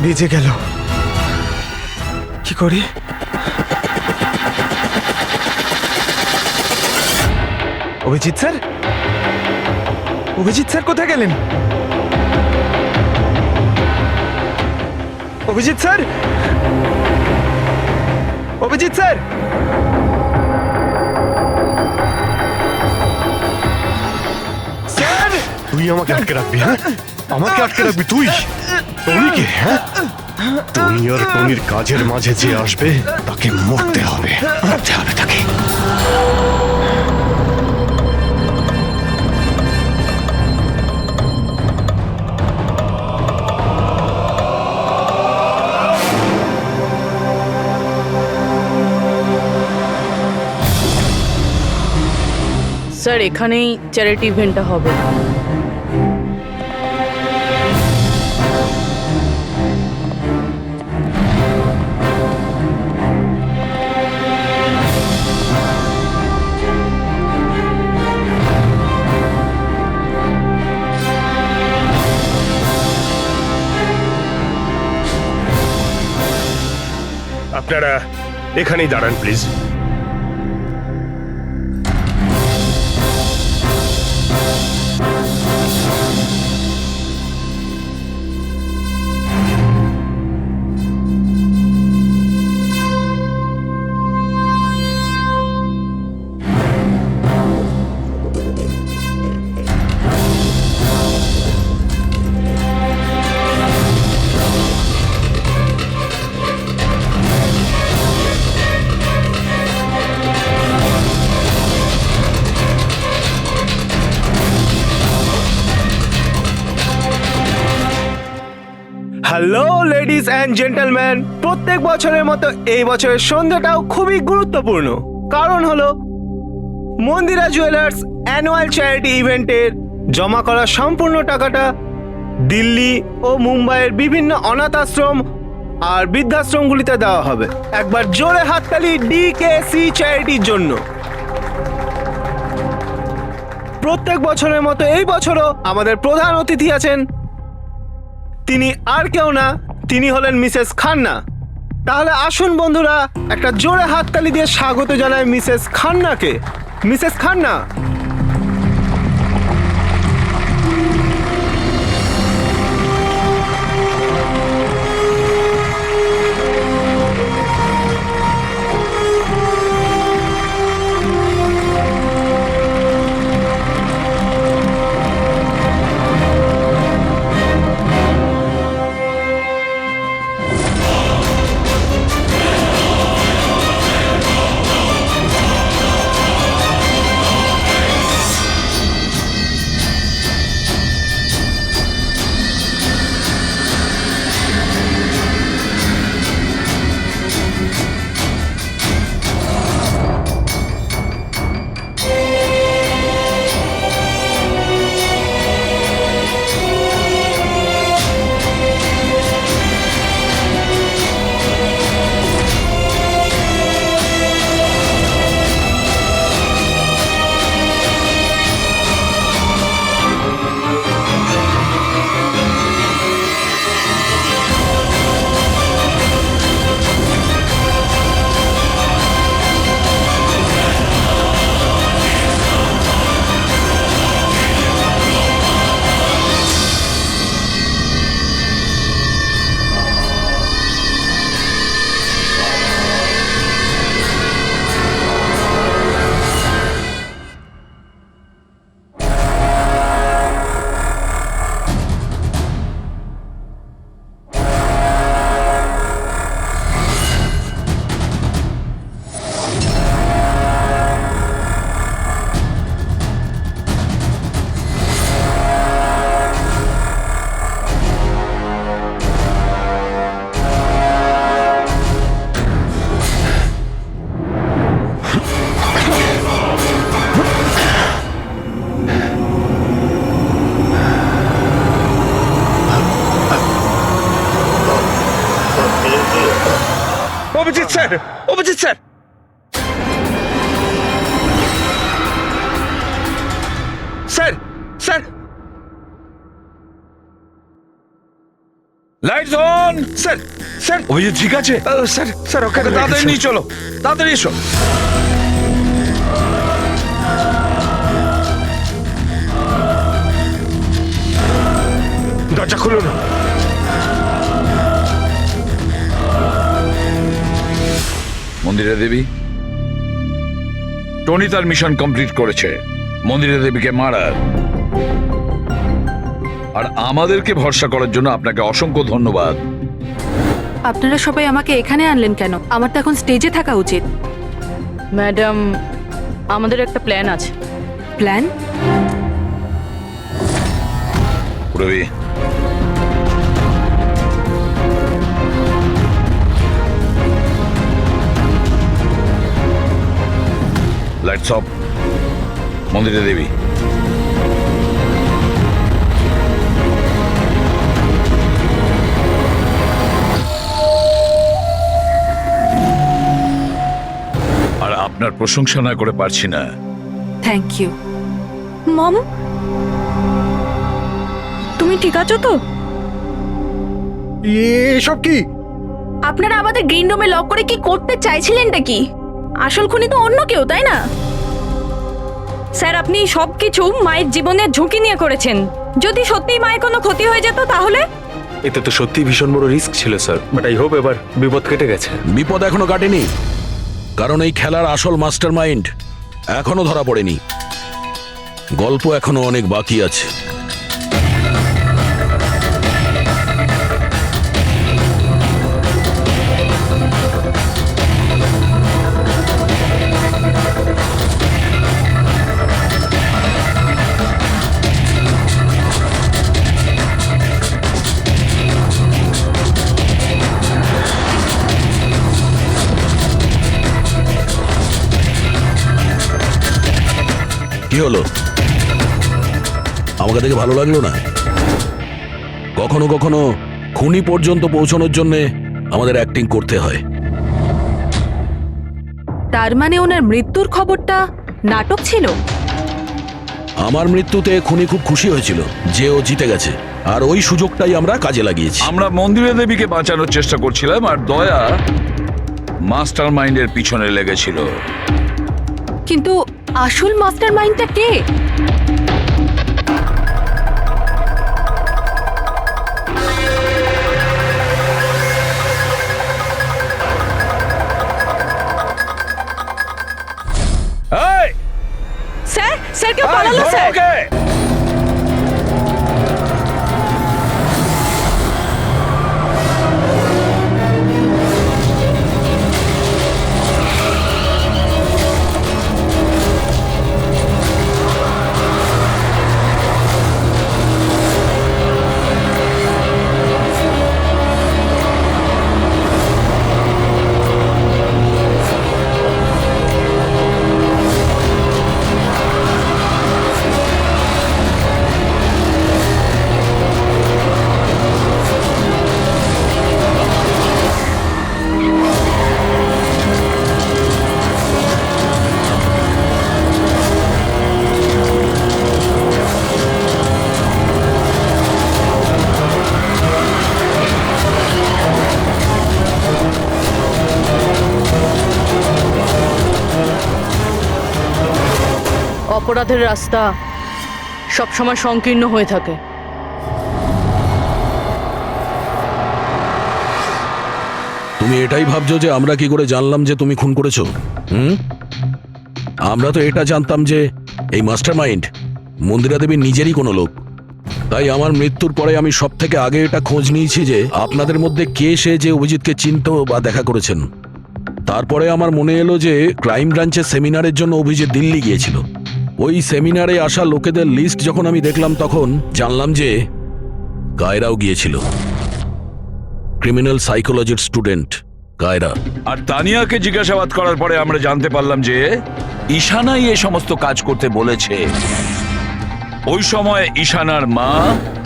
ভিজে গেল, কি করি? অভিজিৎ স্যার, অভিজিৎ স্যার কোথায় গেলেন? Abhijit sir, Abhijit sir, sir তুই আমাকে আটকে রাখবি? হ্যাঁ, আমাকে আটকে রাখবি তুই? টনিকে? হ্যাঁ, টনি আর টনির কাজের মাঝে যে আসবে তাকে মরতে হবে, মরতে হবে তাকে। স্যার এখানেই চ্যারিটি ইভেন্টটা হবে। আপনারা এখানেই দাঁড়ান please. Hello ladies and gentleman, প্রত্যেক বছরের মতো এই বছরের সন্ধ্যাটাও খুবই গুরুত্বপূর্ণ। কারণ হলো মন্দিরা জুয়েলার্স অ্যানুয়াল চ্যারিটি ইভেন্টের জমা করা সম্পূর্ণ টাকাটা দিল্লি ও মুম্বাইয়ের বিভিন্ন অনাথ আশ্রম আর বৃদ্ধাশ্রমগুলিতে দেওয়া হবে। একবার জোরে হাততালি ডিকেসি চ্যারিটির জন্য। প্রত্যেক বছরের মতো এই বছরও আমাদের প্রধান অতিথি আছেন, তিনি আর কেউ না, তিনি হলেন মিসেস খান্না। তাহলে আসুন বন্ধুরা, একটা জোরে হাততালি দিয়ে স্বাগত জানাই মিসেস খান্নাকে। Mrs Khanna. Lights on. Sir sir Abhijit ঠিক আছে? স্যার স্যার ওকে তাড়াতাড়ি নিয়ে চলো, তাড়াতাড়ি এসো। দরজা খুলুন। মন্দিরা দেবী, টনি তার মিশন কমপ্লিট করেছে, মন্দিরা দেবীকে মারার। আর আমাদেরকে ভরসা করার জন্য আপনাকে অসংখ্য ধন্যবাদ। আপনারা সবাই আমাকে এখানে আনলেন কেন? আমার তো এখন স্টেজে থাকা উচিত। ম্যাডাম, আমাদের একটা প্ল্যান আছে। Plan? Ravi, lights off. Mandira Devi, আর আপনার প্রশংসা না করে পারছি না। Thank you. মম, তুমি ঠিক আছো তো? এসব কি? আপনারা আমাদের গ্রিন রুমে লক করে কি করতে চাইছিলেনটা কি? আসল খুনি তো অন্য কেউ, তাই না? স্যার, আপনি সবকিছু মায়ের জীবনের ঝুঁকি নিয়ে করেছেন। যদি সত্যিই মায়ের কোনো ক্ষতি হয়ে যেত তাহলে? এতে তো সত্যি ভীষণ বড় রিস্ক ছিল স্যার, বাট আই হোপ এবার বিপদ কেটে গেছে। বিপদ এখনো কাটেনি, কারণ এই খেলার আসল মাস্টার মাইন্ড এখনো ধরা পড়েনি। গল্প এখনো অনেক বাকি আছে। কি হলো? আমাকে দেখে ভালো লাগলো না? কখনো কখনো খুনি পর্যন্ত পৌঁছানোর জন্য আমাদের অ্যাক্টিং করতে হয়। তার মানে ওনার মৃত্যুর খবরটা নাটক ছিল? আমার মৃত্যুতে খুনি খুব খুশি হয়েছিল যে ও জিতে গেছে, আর ওই সুযোগটাই আমরা কাজে লাগিয়েছি। আমরা মন্দিরা দেবীকে বাঁচানোর চেষ্টা করছিলাম, আর দয়া মাস্টার মাইন্ডের পিছনে লেগেছিল। কিন্তু আসল মাস্টার মাইন্ডটা কে? স্যার, স্যার কেউ পালালো স্যার। অপরাধের রাস্তা সবসময় সংকীর্ণ হয়ে থাকে। তুমি এটাই ভাবছো যে আমরা কি করে জানলাম যে তুমি খুন করেছো? আমরা তো এটা জানতাম যে এই মাস্টার মাইন্ড মন্দিরা দেবীর নিজেরই কোনো লোক। তাই আমার মৃত্যুর পরে আমি সব থেকে আগে এটা খোঁজ নিয়েছি যে আপনাদের মধ্যে কে সে যে অভিজিৎকে চিনতো বা দেখা করেছেন। তারপরে আমার মনে এলো যে ক্রাইম ব্রাঞ্চের সেমিনারের জন্য অভিজিৎ দিল্লি গিয়েছিল। ওই সেমিনারে আসা লোকেদের লিস্ট যখন আমি দেখলাম তখন জানলাম যে কায়রাও গিয়েছিল। ক্রিমিনাল সাইকোলজির স্টুডেন্ট কায়রা। আর তানিয়াকে জিজ্ঞাসাবাদ করার পরে আমরা জানতে পারলাম যে ঈশানাই এই সমস্ত কাজ করতে বলেছে। ওই সময় ঈশানার মা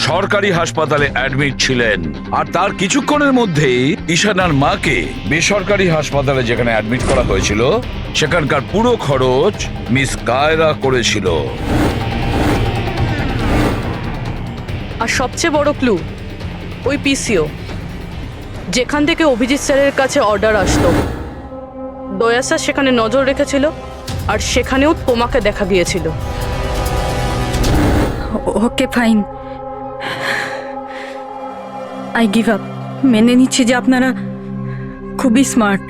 সরকারি হাসপাতালে অ্যাডমিট ছিলেন, আর তার কিছুক্ষণের মধ্যেই ঈশানার মাকে বেসরকারি হাসপাতালে যেখানে অ্যাডমিট করা হয়েছিল সেখানকার পুরো খরচ মিস কায়রা করেছিল। আর সবচেয়ে বড় ক্লু, ওই পিসিও যেখান থেকে অভিজিৎ স্যারের কাছে অর্ডার আসতো দয়া স্যার সেখানে নজর রেখেছিল আর সেখানেও তোমাকে দেখা দিয়েছিল। Okay fine, I give up. মেনে নিচ্ছি যে আপনারা খুবই স্মার্ট,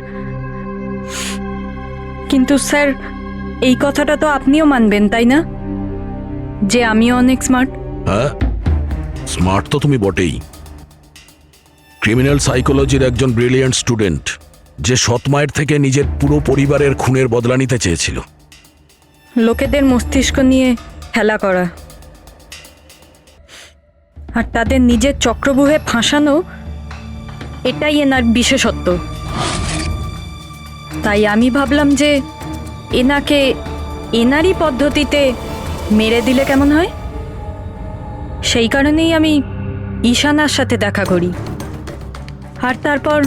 কিন্তু স্যার এই কথাটা তো আপনিও মানবেন তাই না, যে আমিও অনেক স্মার্ট? হ্যাঁ, স্মার্ট তো তুমি বটেই। ক্রিমিনাল সাইকোলজির একজন ব্রিলিয়ান্ট স্টুডেন্ট, যে সৎ মায়ের থেকে নিজের পুরো পরিবারের খুনের বদলা নিতে চেয়েছিল। লোকেদের মস্তিষ্ক নিয়ে খেলা করা আর তাদের নিজের চক্রব্যূহে ফাঁসানো, এটাই এনার বিশেষত্ব। তাই আমি ভাবলাম যে এনাকে এনারই পদ্ধতিতে মেরে দিলে কেমন হয়। সেই কারণেই আমি ঈশানার সাথে দেখা করি আর তারপর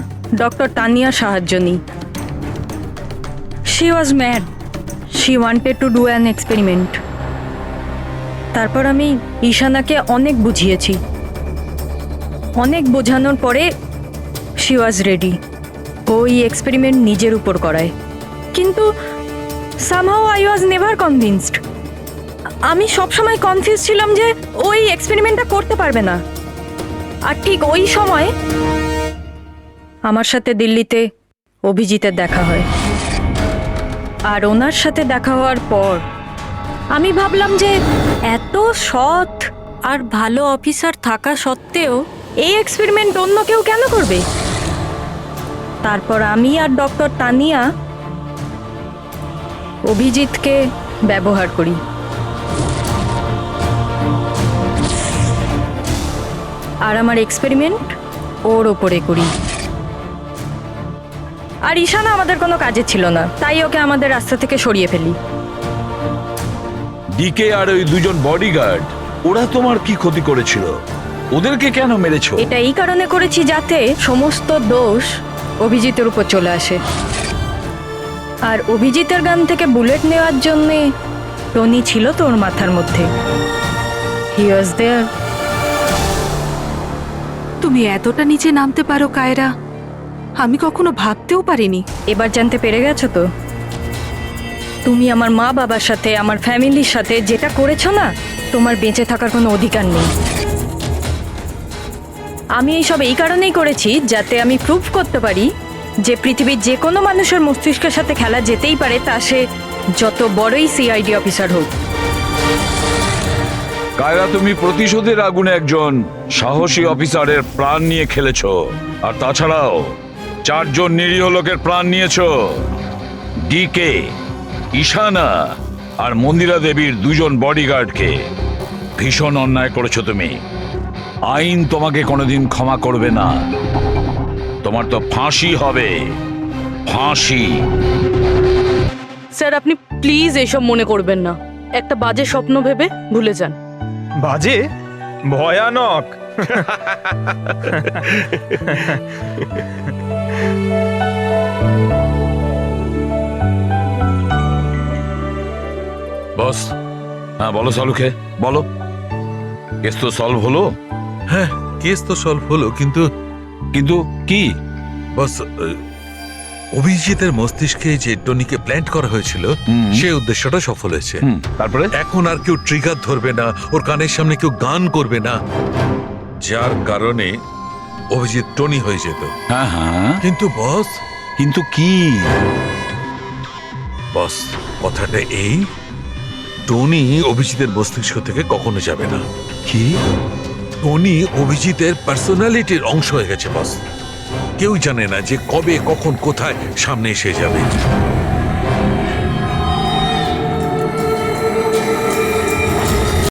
ডক্টর তানিয়ার সাহায্য নিই। She was mad, she wanted to do an experiment. তারপর আমি ঈশানাকে অনেক বুঝিয়েছি, অনেক বোঝানোর পরে শি ওয়াজ রেডি। ওই এক্সপেরিমেন্ট নিজের উপর করায়, কিন্তু somehow I was never convinced. আমি সবসময় কনফিউজ ছিলাম যে ওই এক্সপেরিমেন্টটা করতে পারবে না। আর ঠিক ওই সময় আমার সাথে দিল্লিতে অভিজিতের দেখা হয়, আর ওনার সাথে দেখা হওয়ার পর আমি ভাবলাম যে এত সৎ আর ভালো অফিসার থাকা সত্ত্বেও এই এক্সপেরিমেন্ট অন্য কেউ কেন করবে। তারপর আমি আর ডক্টর তানিয়া অভিজিৎকে ব্যবহার করি। আর আমার এক্সপেরিমেন্ট ওর ওপরে করি। আর ঈশানা আমাদের কোনো কাজে ছিল না, তাই ওকে আমাদের রাস্তা থেকে সরিয়ে ফেলি। ডিকে আর ওই দুজন বডিগার্ড, ওরা তোমার কি ক্ষতি করেছিল? ওদেরকে কেন মেরেছো? এটা এই কারণে করেছি যাতে সমস্ত দোষ অভিজিতের উপর চলে আসে। আর অভিজিতের গান থেকে বুলেট নেওয়ার জন্যে টনি ছিল তোর মাথার মধ্যে। হি ওয়াজ দেয়ার। তুমি এতটা নিচে নামতে পারো কায়রা, আমি কখনো ভাবতেও পারিনি। এবার জানতে পেরে গেছো তো? তুমি আমার মা বাবার সাথে, আমার ফ্যামিলির সাথে যেটা করেছো না, তোমার বেঁচে থাকার কোনো অধিকার নেই। আমি এইসব এই কারণেই করেছি যাতে আমি প্রুভ করতে পারি যে পৃথিবীর যে কোনো মানুষের মস্তিষ্কের সাথে খেলা যেতেই পারে, তা সে যত বড়ই সিআইডি অফিসার হোক। কায়রা, তুমি প্রতিশোধের আগুনে একজন সাহসী অফিসারের প্রাণ নিয়ে খেলেছো, আর তাছাড়াও 4 জন নিরীহ লোকের প্রাণ নিয়েছো। ডিকে, ঈশানা আর মন্দিরা দেবীর 2 জন বডিগার্ডকে ভীষণ অন্যায় করেছো তুমি। আইন তোমাকে কোনোদিন ক্ষমা করবে না। তোমার তো ফাঁসি হবে, ফাঁসি। স্যার আপনি প্লিজ এসব মনে করবেন না, একটা বাজে স্বপ্ন ভেবে ভুলে যান। বাজে? ভয়ানক। বস, হ্যাঁ বলো সালুকে, বলো। কেস তো সলভ হলো? হ্যাঁ, কেস তো সলভ হলো, কিন্তু কিন্তু কি বস, অভিজিতের মস্তিষ্কে যে টনিকে প্ল্যান্ট করা হয়েছিল সেই উদ্দেশ্যটা সফল হয়েছে। তারপরে এখন আর কেউ ট্রিগার ধরবে না, ওর কানের সামনে কেউ গান করবে না, যার কারণে অভিজিৎ টনি হয়ে যেত। হ্যাঁ হ্যাঁ, কিন্তু বস, কিন্তু কি বস, কথাটা এই, টনি অভিজিতের মস্তিষ্ক থেকে কখনো যাবে না। কি? টনি অভিজিতের পার্সোনালিটির অংশ হয়ে গেছে বস। কেউ জানে না যে কবে, কখন, কোথায় সামনে এসে যাবে।